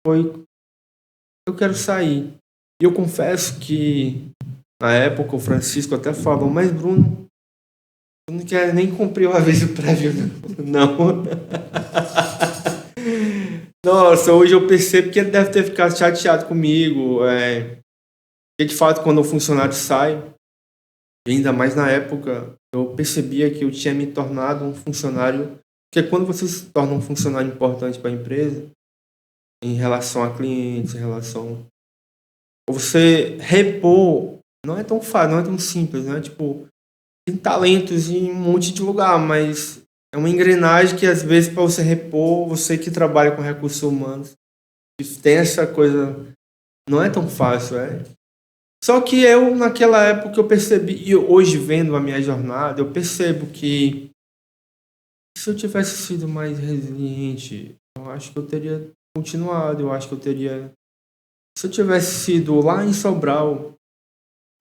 Eu quero sair. E eu confesso que, na época, o Francisco até falou, mas Bruno, eu não quero nem cumprir o aviso prévio, não. Nossa, hoje eu percebo que ele deve ter ficado chateado comigo. Porque, de fato, quando o funcionário sai, e ainda mais na época, eu percebia que eu tinha me tornado um funcionário... Porque quando você se torna um funcionário importante para a empresa, em relação a clientes, em relação... Você repor não é tão fácil, não é tão simples, né? Tipo, tem talentos em um monte de lugar, mas é uma engrenagem que, às vezes, para você repor, você que trabalha com recursos humanos, tem essa coisa... Não é tão fácil, Só que eu, naquela época, eu percebi, e hoje vendo a minha jornada, eu percebo que se eu tivesse sido mais resiliente, eu acho que eu teria continuado, eu acho que eu teria... Se eu tivesse sido lá em Sobral,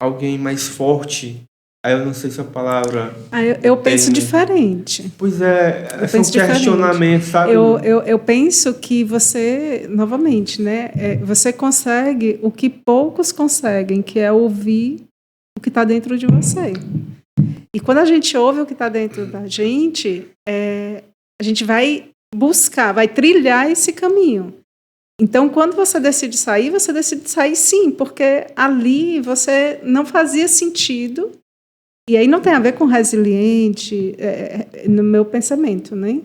alguém mais forte, aí eu não sei se a palavra... Eu penso diferente. Pois é um questionamento, sabe? Eu penso que você, novamente, né? Você consegue o que poucos conseguem, que é ouvir o que está dentro de você. E quando a gente ouve o que está dentro da gente, a gente vai buscar, vai trilhar esse caminho. Então, quando você decide sair sim, porque ali você não fazia sentido. E aí não tem a ver com resiliente, no meu pensamento, né?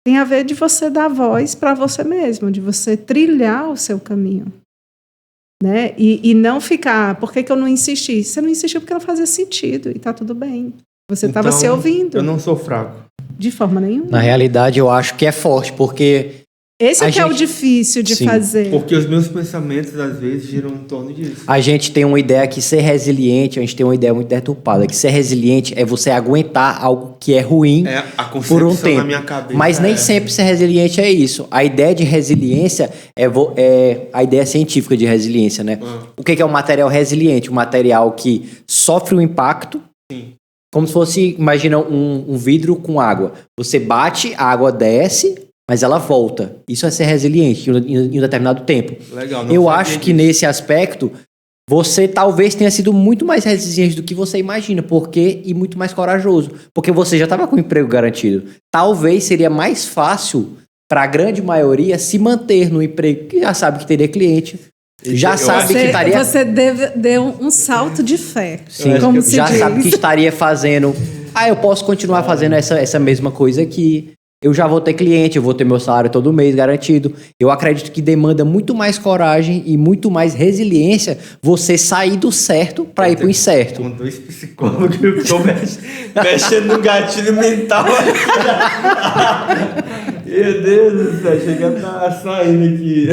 tem a ver de você dar voz para você mesmo, de você trilhar o seu caminho. Né? E não ficar, por que eu não insisti? Você não insistiu porque não fazia sentido e tá tudo bem. Você estava se ouvindo. Eu não sou fraco. De forma nenhuma. Na realidade, eu acho que é forte, porque... Esse é o difícil de fazer. Porque os meus pensamentos, às vezes, giram em torno disso. A gente tem uma ideia que ser resiliente, a gente tem uma ideia muito deturpada, que ser resiliente é você aguentar algo que é ruim por um tempo. Na minha cabeça, mas nem sempre ser resiliente é isso. A ideia de resiliência é a ideia científica de resiliência, né? O que é um material resiliente? Um material que sofre um impacto, sim, como se fosse, imagina um vidro com água. Você bate, a água desce, mas ela volta. Isso é ser resiliente em um determinado tempo. Legal. Eu acho que nesse aspecto, você talvez tenha sido muito mais resiliente do que você imagina, e muito mais corajoso, porque você já estava com o emprego garantido. Talvez seria mais fácil para a grande maioria se manter no emprego, que já sabe que teria cliente, já sabe que estaria... Você deu um salto de fé. Sim, como se já diz. sabe que estaria fazendo... eu posso continuar fazendo essa mesma coisa aqui. Eu já vou ter cliente, eu vou ter meu salário todo mês garantido. Eu acredito que demanda muito mais coragem e muito mais resiliência você sair do certo para ir pro incerto. Com 2 psicólogos que eu tô mexendo no gatilho mental. Meu Deus do céu, chega a tá saindo aqui.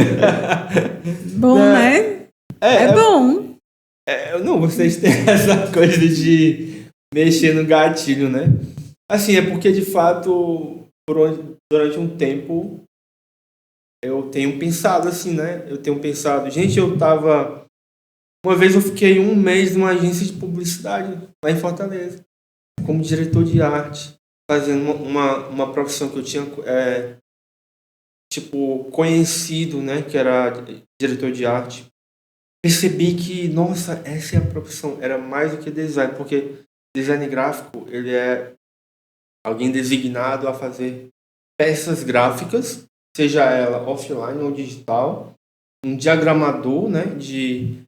Bom, né? É bom. Não, vocês têm essa coisa de mexer no gatilho, né? Assim, é porque de fato... durante um tempo eu tenho pensado assim, né? Gente, uma vez eu fiquei 1 mês numa agência de publicidade lá em Fortaleza, como diretor de arte, fazendo uma profissão que eu tinha conhecido, né? Que era diretor de arte. Percebi que, nossa, essa é a profissão, era mais do que design, porque design gráfico, ele é alguém designado a fazer peças gráficas, seja ela offline ou digital, um diagramador, né, de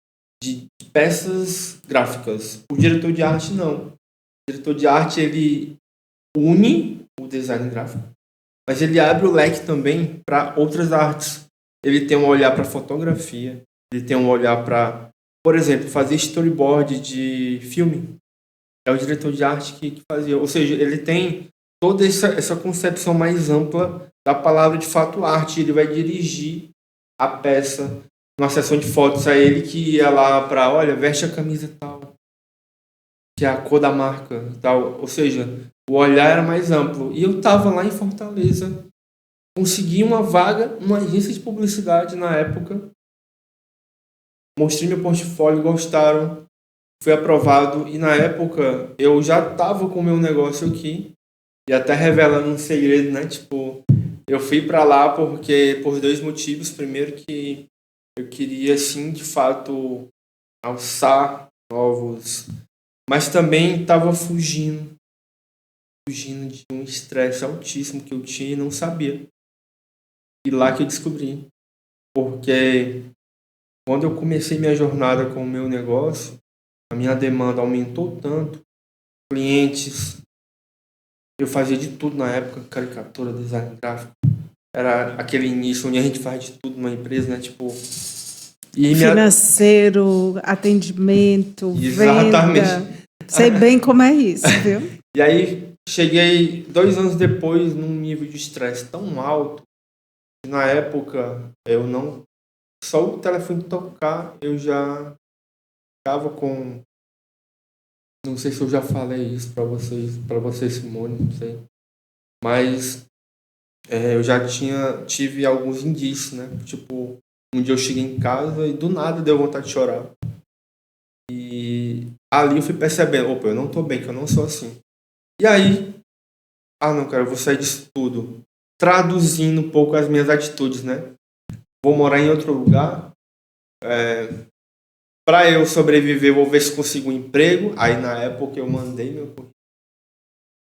peças gráficas. O diretor de arte não. O diretor de arte, ele une o design gráfico, mas ele abre o leque também para outras artes. Ele tem um olhar para fotografia, ele tem um olhar para, por exemplo, fazer storyboard de filme. É o diretor de arte que fazia. Ou seja, ele tem toda essa concepção mais ampla da palavra de fato arte. Ele vai dirigir a peça numa sessão de fotos. É ele que ia lá para, olha, veste a camisa tal, que é a cor da marca tal. Ou seja, o olhar era mais amplo. E eu estava lá em Fortaleza, consegui uma vaga numa agência de publicidade na época. Mostrei meu portfólio, gostaram. Fui aprovado e na época eu já estava com o meu negócio aqui e até revelando um segredo, né? Eu fui para lá por 2 motivos. Primeiro que eu queria, sim, de fato, alçar novos, mas também estava fugindo de um estresse altíssimo que eu tinha e não sabia. E lá que eu descobri. Porque quando eu comecei minha jornada com o meu negócio, a minha demanda aumentou tanto, clientes, eu fazia de tudo na época, caricatura, design gráfico, era aquele início onde a gente faz de tudo numa empresa, né, financeiro, atendimento, exatamente. Venda, sei bem como é isso, viu? E aí, cheguei 2 anos depois num nível de estresse tão alto, que na época, eu não, só o telefone tocar, eu já ficava com... Não sei se eu já falei isso para você, Simone, não sei. Mas eu já tive alguns indícios, né? Um dia eu cheguei em casa e do nada deu vontade de chorar. E ali eu fui percebendo, opa, eu não tô bem, que eu não sou assim. E aí, não, cara, eu vou sair disso tudo. Traduzindo um pouco as minhas atitudes, né? Vou morar em outro lugar. Para eu sobreviver, vou ver se consigo um emprego. Aí, na época, eu mandei meu currículo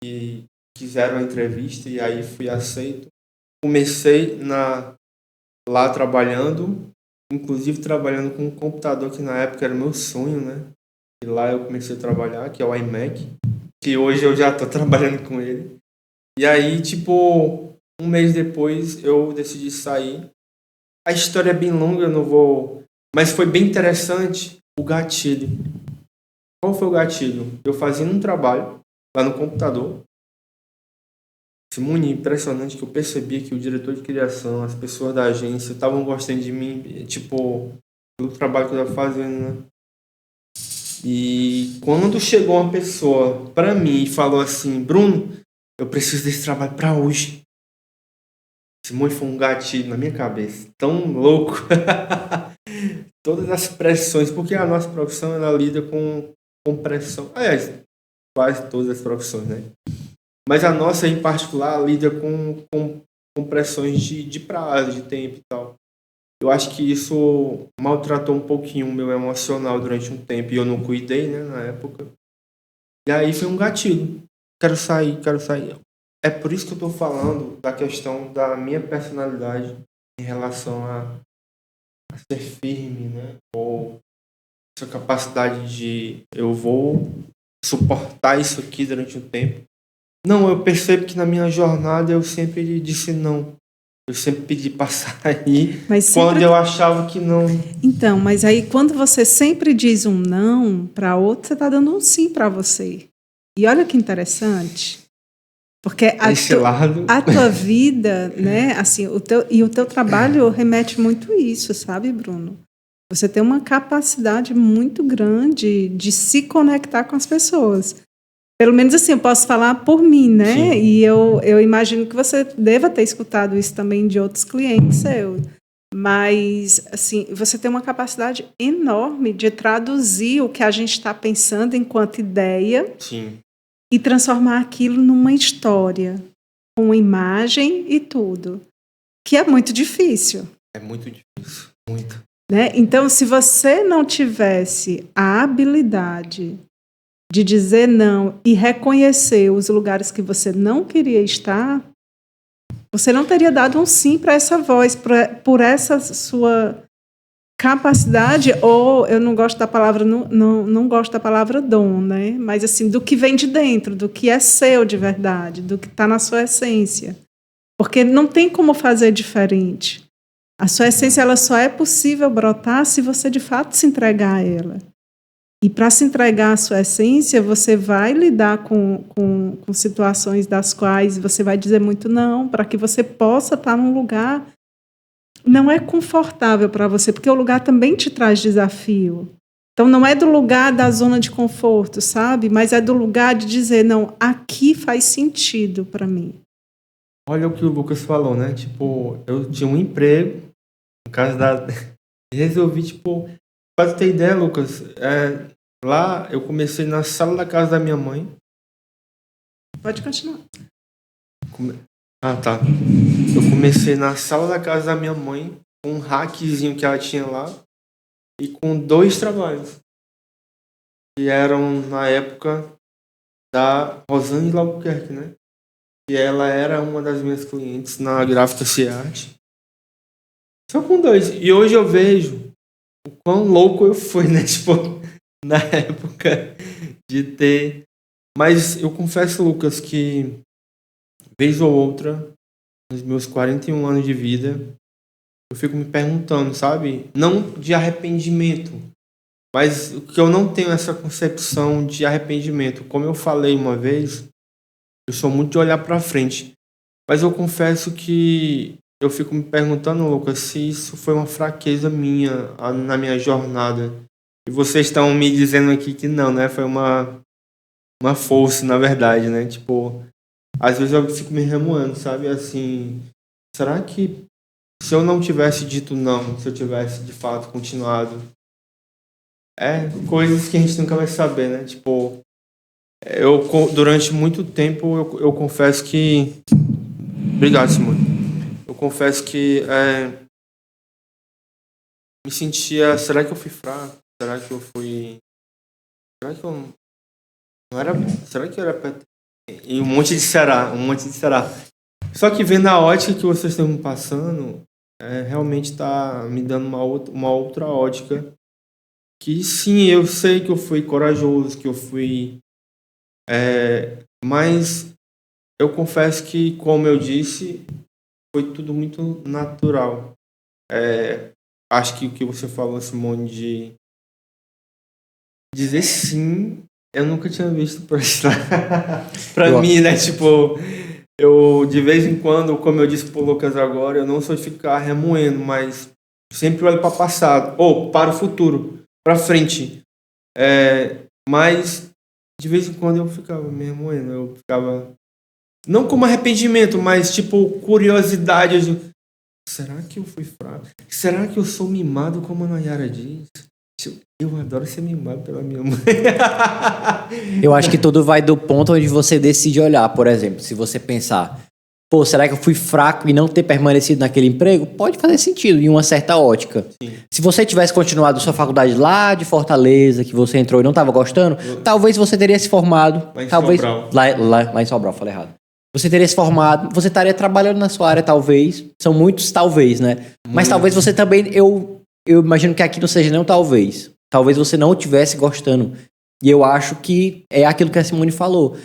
e quiseram a entrevista e aí fui aceito. Comecei lá trabalhando, inclusive trabalhando com um computador que na época era meu sonho, né? E lá eu comecei a trabalhar, que é o iMac, que hoje eu já estou trabalhando com ele. E aí, Um mês depois eu decidi sair. A história é bem longa, eu não vou... Mas foi bem interessante o gatilho. Qual foi o gatilho? Eu fazia um trabalho lá no computador. Simone, impressionante que eu percebi que o diretor de criação, as pessoas da agência estavam gostando de mim, tipo, pelo trabalho que eu estava fazendo, né? E quando chegou uma pessoa para mim e falou assim, Bruno, eu preciso desse trabalho para hoje. Simone, foi um gatilho na minha cabeça, tão louco. Todas as pressões, porque a nossa profissão ela lida com pressão. Aliás, quase todas as profissões, né? Mas a nossa, em particular, lida com pressões de prazo, de tempo e tal. Eu acho que isso maltratou um pouquinho o meu emocional durante um tempo e eu não cuidei, né, na época. E aí foi um gatilho. Quero sair, quero sair. É por isso que eu estou falando da questão da minha personalidade em relação a ser firme, né? Ou essa capacidade de eu vou suportar isso aqui durante um tempo. Não, eu percebo que na minha jornada eu sempre disse não. Eu sempre pedi para sair quando eu achava que não. Então, mas aí quando você sempre diz um não para outro, você está dando um sim para você. E olha que interessante. Porque a tua vida, né, assim, o teu trabalho remete muito isso, sabe, Bruno? Você tem uma capacidade muito grande de se conectar com as pessoas. Pelo menos assim, eu posso falar por mim, né? Sim. E eu imagino que você deva ter escutado isso também de outros clientes seus. Mas, assim, você tem uma capacidade enorme de traduzir o que a gente está pensando enquanto ideia. Sim. E transformar aquilo numa história, com imagem e tudo, que é muito difícil. É muito difícil, muito. Né? Então, se você não tivesse a habilidade de dizer não e reconhecer os lugares que você não queria estar, você não teria dado um sim para essa voz, por essa sua capacidade, ou eu não gosto da palavra, não gosto da palavra dom, né? Mas assim, do que vem de dentro, do que é seu de verdade, do que está na sua essência. Porque não tem como fazer diferente. A sua essência ela só é possível brotar se você de fato se entregar a ela. E para se entregar à sua essência, você vai lidar com situações das quais você vai dizer muito não, para que você possa estar num lugar não é confortável para você, porque o lugar também te traz desafio. Então, não é do lugar da zona de conforto, sabe? Mas é do lugar de dizer, não, aqui faz sentido para mim. Olha o que o Lucas falou, né? Tipo, eu tinha um emprego, no caso da... resolvi, tipo... Pra ter ideia, Lucas, lá eu comecei na sala da casa da minha mãe. Pode continuar. Ah, tá. Eu comecei na sala da casa da minha mãe, com um hackzinho que ela tinha lá, e com 2 trabalhos. Que eram, na época, da Rosângela Albuquerque, né? E ela era uma das minhas clientes na Gráfica Ciarte. Só com 2. E hoje eu vejo o quão louco eu fui, né? Tipo, na época de ter... Mas eu confesso, Lucas, que vez ou outra, nos meus 41 anos de vida, eu fico me perguntando, sabe? Não de arrependimento, mas que eu não tenho essa concepção de arrependimento. Como eu falei uma vez, eu sou muito de olhar para frente. Mas eu confesso que eu fico me perguntando, Lucas, se isso foi uma fraqueza minha na minha jornada. E vocês estão me dizendo aqui que não, né? Foi uma força, na verdade, né? Tipo... Às vezes eu fico me remoendo, sabe? Assim, será que se eu não tivesse dito não, se eu tivesse de fato continuado? Coisas que a gente nunca vai saber, né? Tipo, durante muito tempo eu confesso que... Obrigado, Simone. Eu confesso que me sentia... Será que eu fui fraco? Será que eu fui... Será que eu não era... Será que eu era... E um monte de será. Só que vendo a ótica que vocês estão me passando, realmente está me dando uma outra ótica. Que sim, eu sei que eu fui corajoso, que eu fui... mas eu confesso que, como eu disse, foi tudo muito natural. Acho que o que você falou, Simone, de dizer sim, eu nunca tinha visto por esse lado. Pra mim, né? Tipo, eu de vez em quando, como eu disse pro Lucas agora, eu não sou de ficar remoendo, mas sempre olho para o passado, ou para o futuro, para frente. Mas de vez em quando eu ficava me remoendo, eu ficava não como arrependimento, mas tipo curiosidade. Será que eu fui fraco? Será que eu sou mimado como a Nayara diz? Eu adoro ser mimado pela minha mãe. Eu acho que tudo vai do ponto onde você decide olhar. Por exemplo, se você pensar, pô, será que eu fui fraco e não ter permanecido naquele emprego? Pode fazer sentido em uma certa ótica. Sim. Se você tivesse continuado sua faculdade lá de Fortaleza, que você entrou e não estava gostando, talvez você teria se formado. Lá em talvez Sobral. lá em Sobral, falei errado. Você teria se formado, você estaria trabalhando na sua área, talvez. São muitos talvez, né? Mas talvez você também, eu imagino que aqui não seja nem um talvez. Talvez você não estivesse gostando. E eu acho que é aquilo que a Simone falou.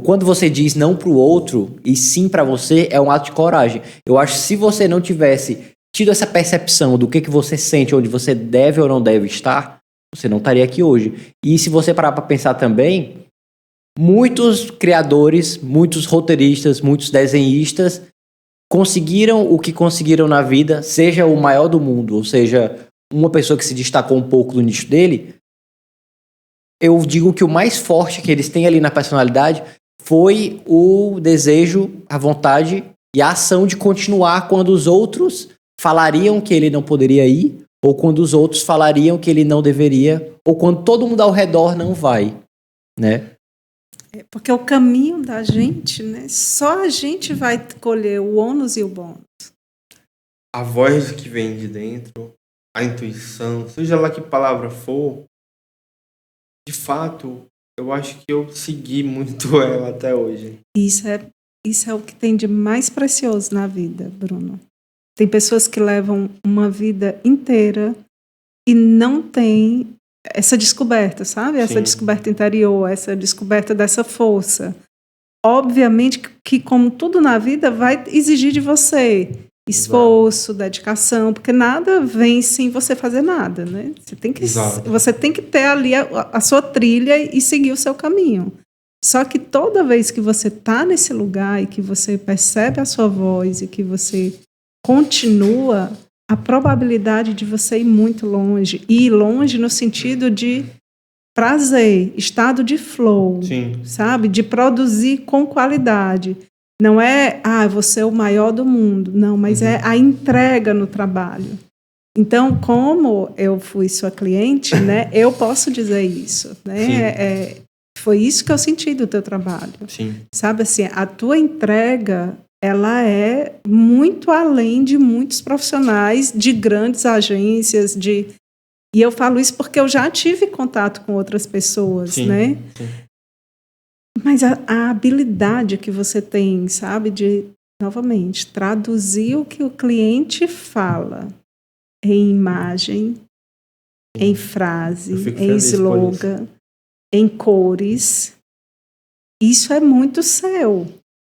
Quando você diz não pro outro e sim pra você, é um ato de coragem. Eu acho que se você não tivesse tido essa percepção do que você sente, onde você deve ou não deve estar, você não estaria aqui hoje. E se você parar pra pensar também, muitos criadores, muitos roteiristas, muitos desenhistas conseguiram o que conseguiram na vida, seja o maior do mundo, ou seja, uma pessoa que se destacou um pouco do nicho dele. Eu digo que o mais forte que eles têm ali na personalidade foi o desejo, a vontade e a ação de continuar quando os outros falariam que ele não poderia ir, ou quando os outros falariam que ele não deveria, ou quando todo mundo ao redor não vai, né? Porque o caminho da gente, né? Só a gente vai colher o ônus e o bônus. A voz que vem de dentro, a intuição, seja lá que palavra for, de fato, eu acho que eu segui muito ela até hoje. Isso é o que tem de mais precioso na vida, Bruno. Tem pessoas que levam uma vida inteira e não tem essa descoberta, sabe? Essa Sim. descoberta interior, essa descoberta dessa força. Obviamente que, como tudo na vida, vai exigir de você esforço, dedicação, porque nada vem sem você fazer nada, né? Você tem que ter ali a sua trilha e seguir o seu caminho. Só que toda vez que você está nesse lugar e que você percebe a sua voz e que você continua, a probabilidade de você ir muito longe, e ir longe no sentido de prazer, estado de flow, Sim. sabe? De produzir com qualidade. Não é, você é o maior do mundo. Não, mas é a entrega no trabalho. Então, como eu fui sua cliente, né, eu posso dizer isso. Né? Foi isso que eu senti do teu trabalho. Sim. Sabe assim, a tua entrega, ela é muito além de muitos profissionais de grandes agências, E eu falo isso porque eu já tive contato com outras pessoas, Sim. né? Sim. Mas a habilidade que você tem, sabe, de, novamente, traduzir o que o cliente fala em imagem, em frase, em slogan, em cores, isso é muito seu.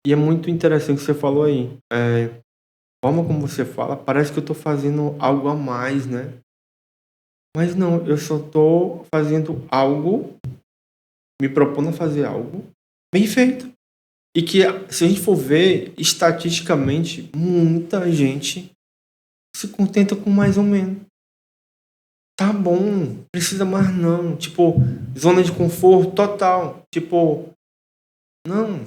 E é muito interessante o que você falou aí. A forma como você fala, parece que eu estou fazendo algo a mais, né? Mas não, eu só estou fazendo algo, me propondo a fazer algo bem feito. E que, se a gente for ver, estatisticamente, muita gente se contenta com mais ou menos. Tá bom, precisa mais não. Tipo, zona de conforto total. Tipo, não,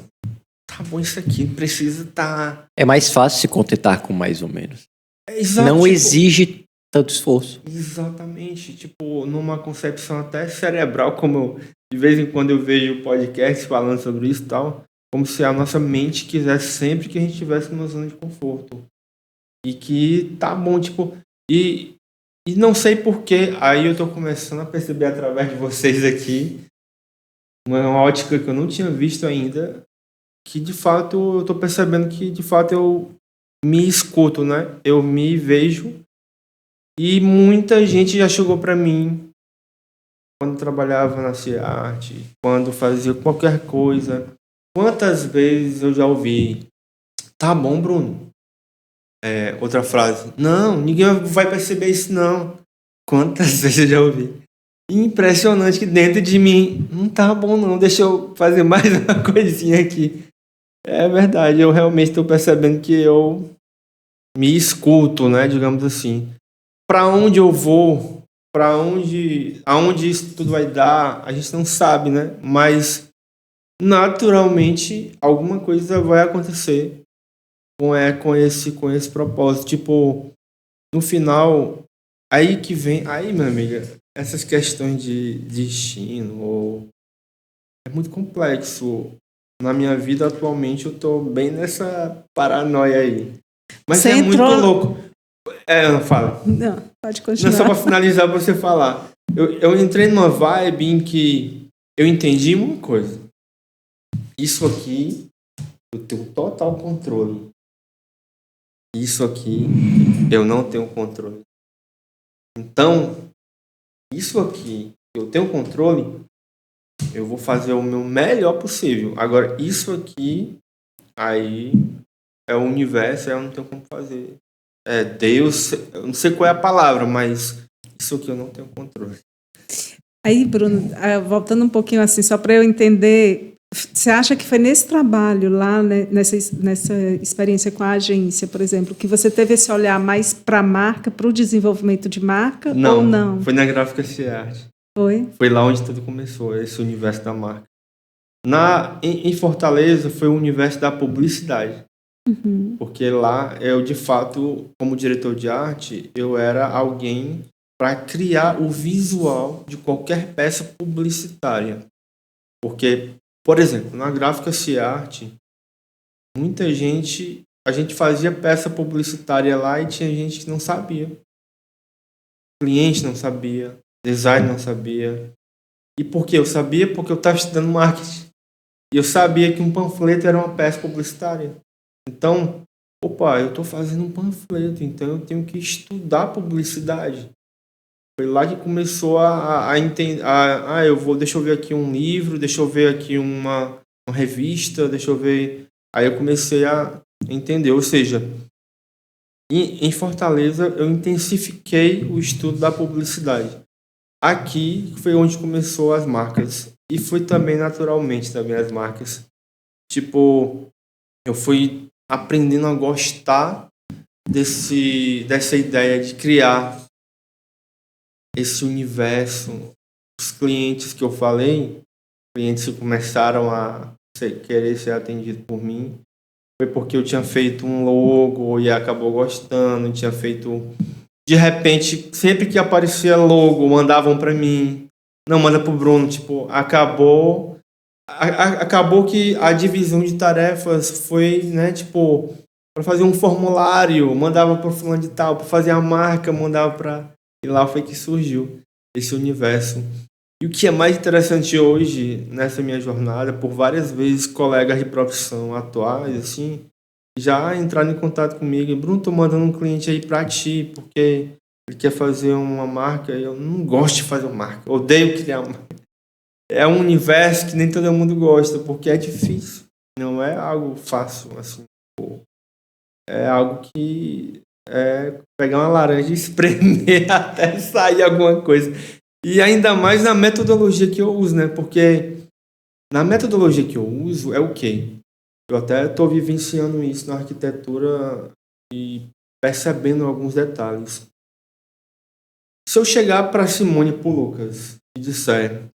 tá bom isso aqui, precisa tá... É mais fácil se contentar com mais ou menos. Exato, não tipo, exige tanto esforço. Exatamente. Tipo, numa concepção até cerebral, como eu, de vez em quando eu vejo podcast falando sobre isso e tal, como se a nossa mente quisesse sempre que a gente estivesse numa zona de conforto. E que tá bom, tipo... E não sei porquê, aí eu tô começando a perceber através de vocês aqui uma ótica que eu não tinha visto ainda, que de fato eu tô percebendo que de fato eu me escuto, né? Eu me vejo. E muita gente já chegou para mim quando trabalhava na Ciarte, quando fazia qualquer coisa. Quantas vezes eu já ouvi: tá bom, Bruno, outra frase. Não, ninguém vai perceber isso, não. Quantas vezes eu já ouvi. Impressionante que dentro de mim, não tá bom não, deixa eu fazer mais uma coisinha aqui. É verdade, eu realmente estou percebendo que eu me escuto, né, digamos assim. Para onde eu vou, aonde isso tudo vai dar, a gente não sabe, né? Mas naturalmente alguma coisa vai acontecer com esse propósito. Tipo, no final, aí que vem, aí, minha amiga, essas questões de destino, é muito complexo. Na minha vida atualmente eu tô bem nessa paranoia aí. Mas Você muito louco. Não fala. Não, pode Não, continuar. só para finalizar, pra você falar. Eu entrei numa vibe em que eu entendi uma coisa. Isso aqui, eu tenho total controle. Isso aqui, eu não tenho controle. Então, isso aqui, eu tenho controle, eu vou fazer o meu melhor possível. Agora, isso aqui, aí, é o universo, eu não tenho como fazer. Deus, eu não sei qual é a palavra, mas isso aqui eu não tenho controle. Aí, Bruno, voltando um pouquinho assim, só para eu entender, você acha que foi nesse trabalho lá, né, nessa experiência com a agência, por exemplo, que você teve esse olhar mais para a marca, para o desenvolvimento de marca, ou não? Foi na Gráfica C-Art. Foi lá onde tudo começou, esse universo da marca. Em Fortaleza foi o universo da publicidade. Uhum. Porque lá, eu de fato, como diretor de arte, eu era alguém para criar o visual de qualquer peça publicitária. Porque, por exemplo, na Gráfica C-Art, muita gente, a gente fazia peça publicitária lá e tinha gente que não sabia. Cliente não sabia, design não sabia. E por quê? Eu sabia porque eu estava estudando marketing. E eu sabia que um panfleto era uma peça publicitária. Então, eu estou fazendo um panfleto, então eu tenho que estudar publicidade. Foi lá que começou a entender. Deixa eu ver aqui um livro, deixa eu ver aqui uma revista, deixa eu ver. Aí eu comecei a entender. Ou seja, em Fortaleza eu intensifiquei o estudo da publicidade. Aqui foi onde começou as marcas. E foi também naturalmente também as marcas. Tipo, eu fui aprendendo a gostar dessa ideia de criar esse universo. Os clientes que eu falei, clientes que começaram a querer ser atendidos por mim, foi porque eu tinha feito um logo e acabou gostando, tinha feito... De repente, sempre que aparecia logo, mandavam para mim. Não, manda pro Bruno. Tipo, acabou que a divisão de tarefas foi, né, tipo, para fazer um formulário, mandava pro fulano de tal, para fazer a marca, mandava para... E lá foi que surgiu esse universo. E o que é mais interessante hoje, nessa minha jornada, por várias vezes colegas de profissão atuais, assim, já entraram em contato comigo. Bruno, tô mandando um cliente aí para ti, porque ele quer fazer uma marca. Eu não gosto de fazer uma marca, odeio criar uma marca. É um universo que nem todo mundo gosta, porque é difícil. Não é algo fácil, assim. É algo que é pegar uma laranja e espremer até sair alguma coisa. E ainda mais na metodologia que eu uso, né? Porque na metodologia que eu uso é o quê? Eu até estou vivenciando isso na arquitetura e percebendo alguns detalhes. Se eu chegar para Simone e para o Lucas e disser: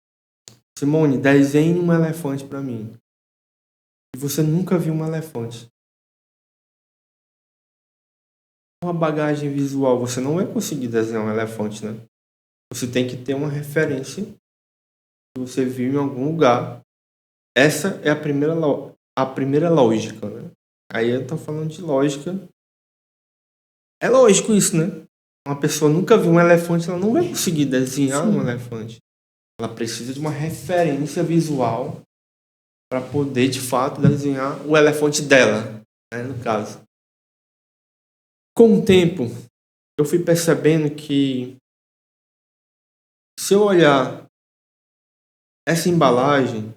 Simone, desenhe um elefante para mim. E você nunca viu um elefante. Uma bagagem visual, você não vai conseguir desenhar um elefante, né? Você tem que ter uma referência que você viu em algum lugar. Essa é a primeira lógica, né? Aí eu tô falando de lógica. É lógico isso, né? Uma pessoa nunca viu um elefante, ela não vai conseguir desenhar um elefante. Ela precisa de uma referência visual para poder, de fato, desenhar o elefante dela, né, no caso. Com o tempo, eu fui percebendo que se eu olhar essa embalagem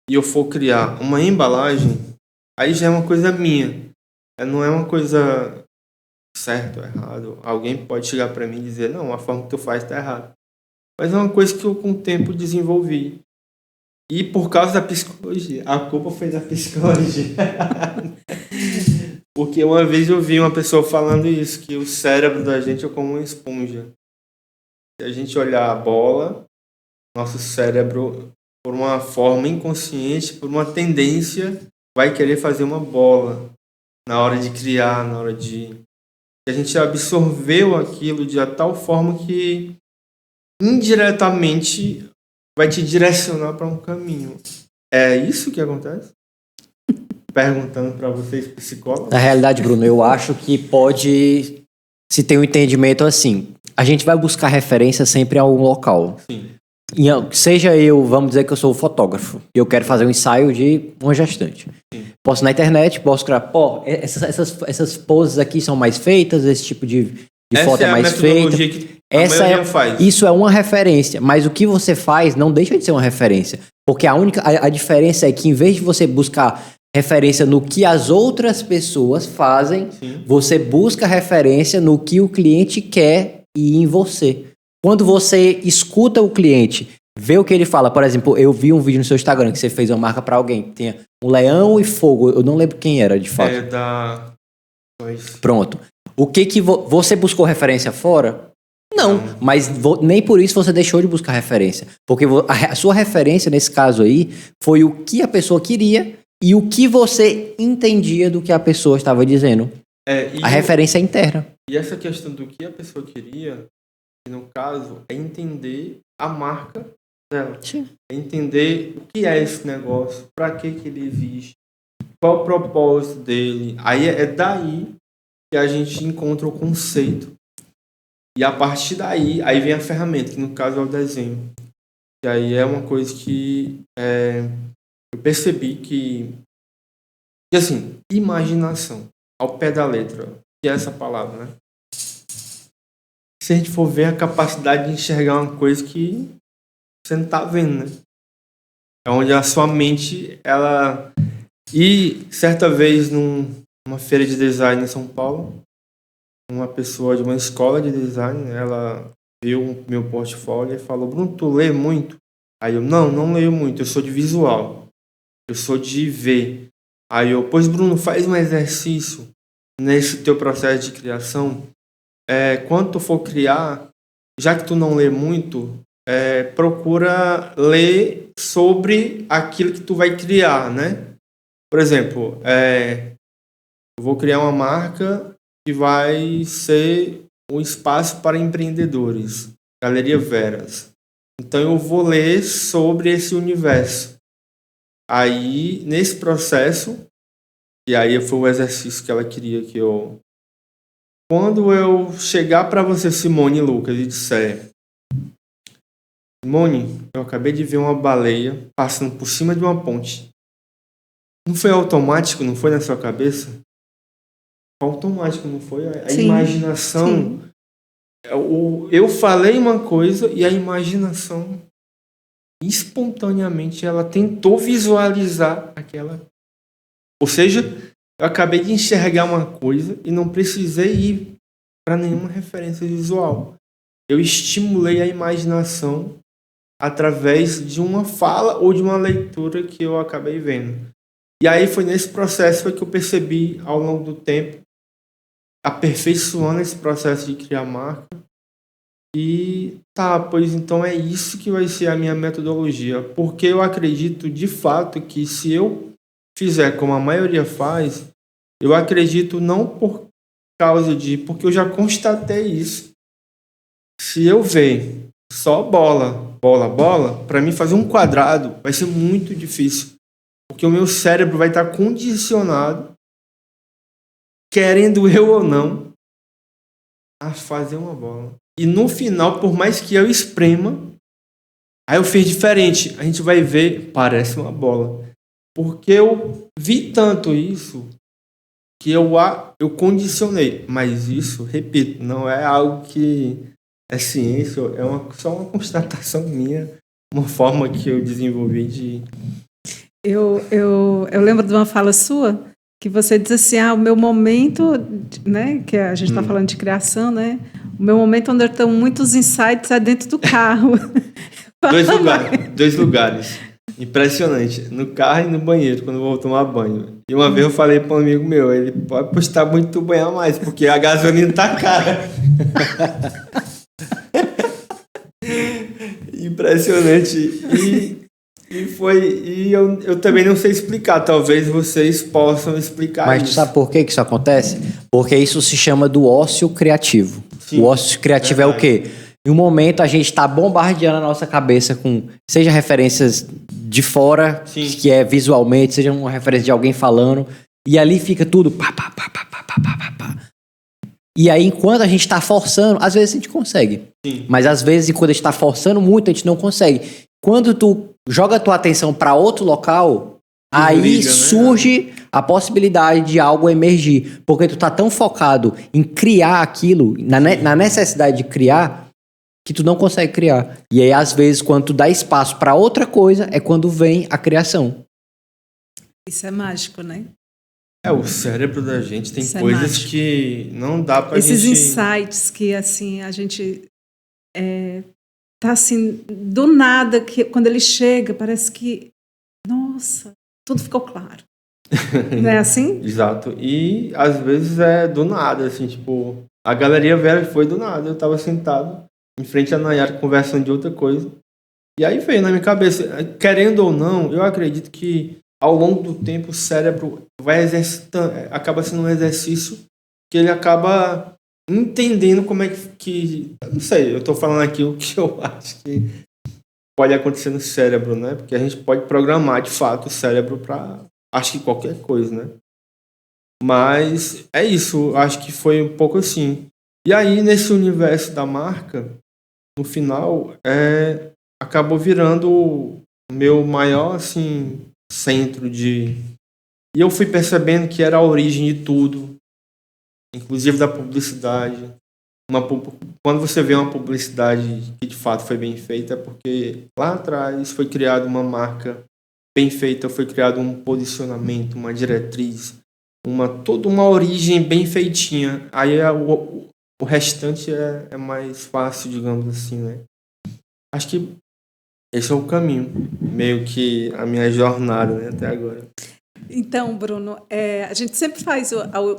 e eu for criar uma embalagem, aí já é uma coisa minha. Não é uma coisa certo ou errado. Alguém pode chegar para mim e dizer, não, a forma que tu faz tá errado. Mas é uma coisa que eu com o tempo desenvolvi. E por causa da psicologia, a culpa foi da psicologia. Porque uma vez eu vi uma pessoa falando isso, que o cérebro da gente é como uma esponja. Se a gente olhar a bola, nosso cérebro, por uma forma inconsciente, por uma tendência, vai querer fazer uma bola na hora de criar, na hora de... A gente absorveu aquilo de tal forma que indiretamente vai te direcionar para um caminho. É isso que acontece? Perguntando para vocês, psicólogos. Na realidade, Bruno, eu acho que pode se ter um entendimento assim. A gente vai buscar referência sempre a um local. Sim. Seja eu, vamos dizer que eu sou fotógrafo e eu quero fazer um ensaio de uma gestante. Sim. Posso na internet, posso criar, essas poses aqui são mais feitas, esse tipo de foto é mais feita. Que a maioria faz. Isso é uma referência, mas o que você faz não deixa de ser uma referência. Porque a diferença é que em vez de você buscar referência no que as outras pessoas fazem, sim, você busca referência no que o cliente quer e em você. Quando você escuta o cliente, vê o que ele fala, por exemplo, eu vi um vídeo no seu Instagram que você fez uma marca para alguém que tinha um leão e fogo, eu não lembro quem era de fato. É da... Pronto. O que você buscou referência fora? Não, mas nem por isso você deixou de buscar referência. Porque a sua referência, nesse caso aí, foi o que a pessoa queria e o que você entendia do que a pessoa estava dizendo. A referência é interna. E essa questão do que a pessoa queria, no caso, é entender a marca dela. Sim. É entender o que é esse negócio, para que ele existe, qual o propósito dele. Aí é daí que a gente encontra o conceito. E a partir daí, aí vem a ferramenta, que no caso é o desenho. E aí é uma coisa que eu percebi que assim, imaginação, ao pé da letra, que é essa palavra, né? Se a gente for ver a capacidade de enxergar uma coisa que você não tá vendo, né? É onde a sua mente, ela... E certa vez, numa feira de design em São Paulo, uma pessoa de uma escola de design, ela viu o meu portfólio e falou, Bruno, tu lê muito? Aí eu, não leio muito, eu sou de visual, eu sou de ver. Aí eu, pois Bruno, faz um exercício nesse teu processo de criação. Quando tu for criar, já que tu não lê muito, procura ler sobre aquilo que tu vai criar, né? Por exemplo, eu vou criar uma marca que vai ser um espaço para empreendedores, Galeria Veras. Então eu vou ler sobre esse universo. Aí, nesse processo, e aí foi o exercício que ela queria que eu... Quando eu chegar para você, Simone e Lucas, e disser, Simone, eu acabei de ver uma baleia passando por cima de uma ponte. Não foi automático, não foi na sua cabeça? Foi automático, não foi? A sim, imaginação... Sim. Eu falei uma coisa e a imaginação, espontaneamente, ela tentou visualizar aquela... Ou seja, eu acabei de enxergar uma coisa e não precisei ir para nenhuma referência visual. Eu estimulei a imaginação através de uma fala ou de uma leitura que eu acabei vendo. E aí foi nesse processo que eu percebi, ao longo do tempo, aperfeiçoando esse processo de criar marca. E pois então é isso que vai ser a minha metodologia. Porque eu acredito, de fato, que se eu fizer como a maioria faz, eu acredito não por causa de... Porque eu já constatei isso. Se eu ver só bola, para mim fazer um quadrado vai ser muito difícil. Porque o meu cérebro vai estar condicionado, querendo eu ou não, a fazer uma bola. E no final, por mais que eu esprema, aí eu fiz diferente. A gente vai ver, parece uma bola. Porque eu vi tanto isso que eu condicionei. Mas isso, repito, não é algo que é ciência, só uma constatação minha, uma forma que eu desenvolvi de... Eu lembro de uma fala sua que você diz assim, o meu momento, né, que a gente está falando de criação, né, o meu momento onde eu tenho muitos insights é dentro do carro. Dois lugares. Impressionante. No carro e no banheiro, quando eu vou tomar banho. E uma vez eu falei para um amigo meu, ele pode apostar muito tu banhar mais, porque a gasolina tá cara. Impressionante. E eu também não sei explicar. Talvez vocês possam explicar. Mas tu isso. sabe por que isso acontece? Porque isso se chama do ócio criativo. Sim, o ócio criativo é o quê? Em um momento a gente está bombardeando a nossa cabeça com, seja referências de fora, Sim. que é visualmente, seja uma referência de alguém falando, e ali fica tudo pá, pá, pá, pá, pá, pá, pá, pá. E aí, enquanto a gente está forçando, às vezes a gente consegue. Sim. Mas às vezes, quando a gente está forçando muito, a gente não consegue. Quando tu joga a tua atenção para outro local, aí liga, né? surge a possibilidade de algo emergir. Porque tu tá tão focado em criar aquilo, na necessidade de criar, que tu não consegue criar. E aí, às vezes, quando tu dá espaço para outra coisa, é quando vem a criação. Isso é mágico, né? O cérebro da gente tem Isso é coisas mágico. que não dá pra Esses gente... insights que, assim, a gente tá assim, do nada, que quando ele chega, parece que, nossa, tudo ficou claro. Não é assim? Exato. E às vezes é do nada, assim, tipo, a Galeria Vera foi do nada. Eu tava sentado em frente à Nayara conversando de outra coisa. E aí veio na minha cabeça, querendo ou não, eu acredito que ao longo do tempo o cérebro vai exercitando, acaba sendo um exercício que ele acaba entendendo como é que eu não sei, eu tô falando aqui o que eu acho que pode acontecer no cérebro, né? Porque a gente pode programar de fato o cérebro para acho que qualquer coisa, né? Mas é isso, acho que foi um pouco assim. E aí, nesse universo da marca, no final, acabou virando o meu maior, assim, centro de... E eu fui percebendo que era a origem de tudo, inclusive da publicidade. Quando você vê uma publicidade que de fato foi bem feita, é porque lá atrás foi criada uma marca bem feita, foi criado um posicionamento, uma diretriz, toda uma origem bem feitinha. Aí o restante é mais fácil, digamos assim, né? Acho que esse é o caminho, meio que a minha jornada, né, até agora. Então, Bruno, a gente sempre faz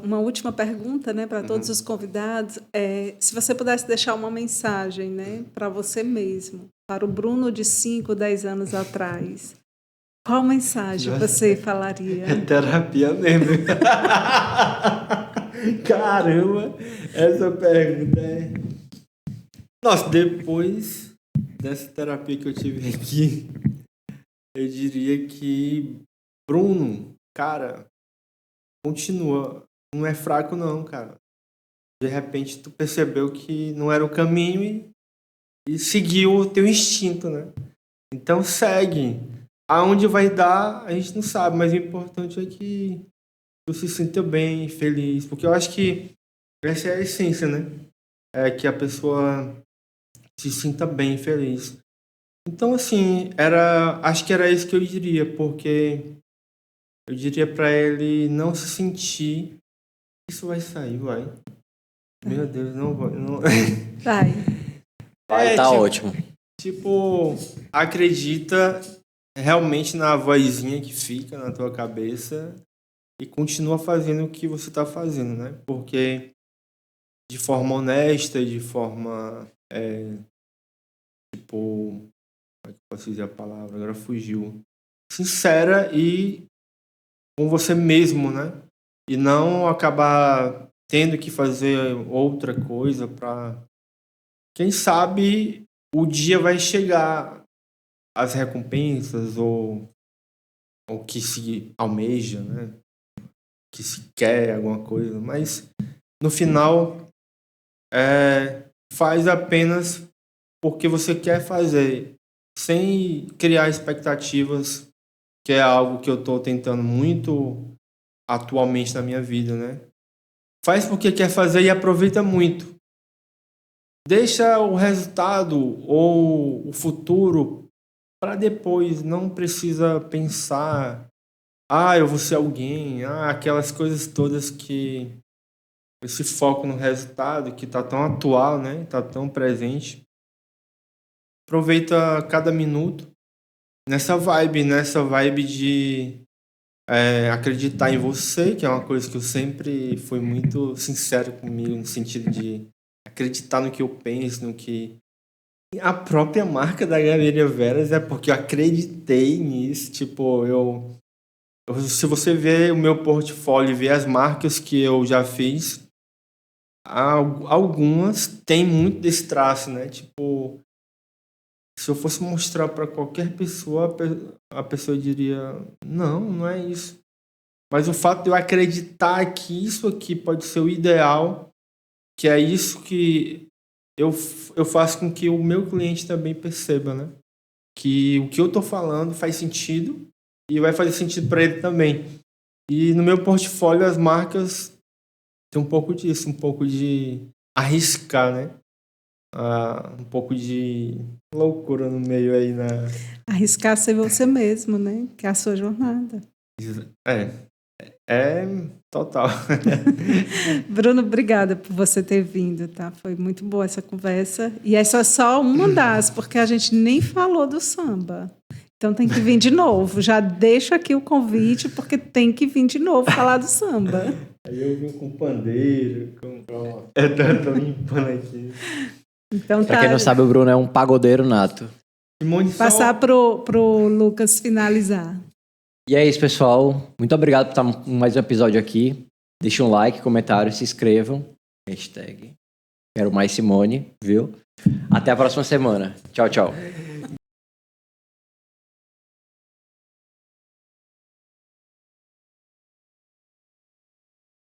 uma última pergunta, né, para todos os convidados. Se você pudesse deixar uma mensagem, né, para você mesmo, para o Bruno de 5, 10 anos atrás, qual mensagem você falaria? É terapia mesmo. Caramba, essa pergunta é... Nossa, depois dessa terapia que eu tive aqui, eu diria que Bruno, cara, continua. Não é fraco não, cara. De repente tu percebeu que não era o caminho e seguiu o teu instinto, né? Então segue. Aonde vai dar, a gente não sabe, mas o importante é que tu se sinta bem, feliz, porque eu acho que essa é a essência, né? É que a pessoa se sinta bem, feliz. Então, assim, acho que era isso que eu diria, porque eu diria pra ele não se sentir, isso vai sair, vai. Meu Deus, não vai. Não... Vai. Tá ótimo. Tipo, acredita realmente na vozinha que fica na tua cabeça e continua fazendo o que você tá fazendo, né? Porque de forma honesta, de forma, tipo, como é que eu posso dizer a palavra? Agora fugiu. Sincera e com você mesmo, né? E não acabar tendo que fazer outra coisa para... Quem sabe o dia vai chegar, as recompensas ou que se almeja, né? Que se quer alguma coisa, mas no final faz apenas porque você quer fazer, sem criar expectativas, que é algo que eu estou tentando muito atualmente na minha vida, né? Faz porque quer fazer e aproveita muito. Deixa o resultado ou o futuro para depois, não precisa pensar eu vou ser alguém, aquelas coisas todas que esse foco no resultado que tá tão atual, né? Tá tão presente. Aproveita cada minuto nessa vibe de acreditar em você, que é uma coisa que eu sempre fui muito sincero comigo, no sentido de acreditar no que eu penso, no que... A própria marca da Galeria Veras é porque eu acreditei nisso. Tipo, se você ver o meu portfólio e ver as marcas que eu já fiz, algumas têm muito desse traço, né? Tipo, se eu fosse mostrar para qualquer pessoa, a pessoa diria, não é isso. Mas o fato de eu acreditar que isso aqui pode ser o ideal, que é isso que eu faço com que o meu cliente também perceba, né? Que o que eu estou falando faz sentido e vai fazer sentido para ele também. E no meu portfólio as marcas têm um pouco disso, um pouco de arriscar, né? Um pouco de loucura no meio aí Arriscar ser você mesmo, né? Que é a sua jornada. É total. Bruno, obrigada por você ter vindo, tá? Foi muito boa essa conversa. E essa é só uma das, porque a gente nem falou do samba. Então tem que vir de novo. Já deixo aqui o convite, porque tem que vir de novo falar do samba. Aí eu vim com pandeiro, tô limpando aqui. Então, Pra quem não sabe, o Bruno é um pagodeiro nato. Passar pro Lucas finalizar. E é isso, pessoal. Muito obrigado por estar em mais um episódio aqui. Deixem um like, comentário, se inscrevam. Hashtag Quero Mais Simone, viu? Até a próxima semana. Tchau, tchau.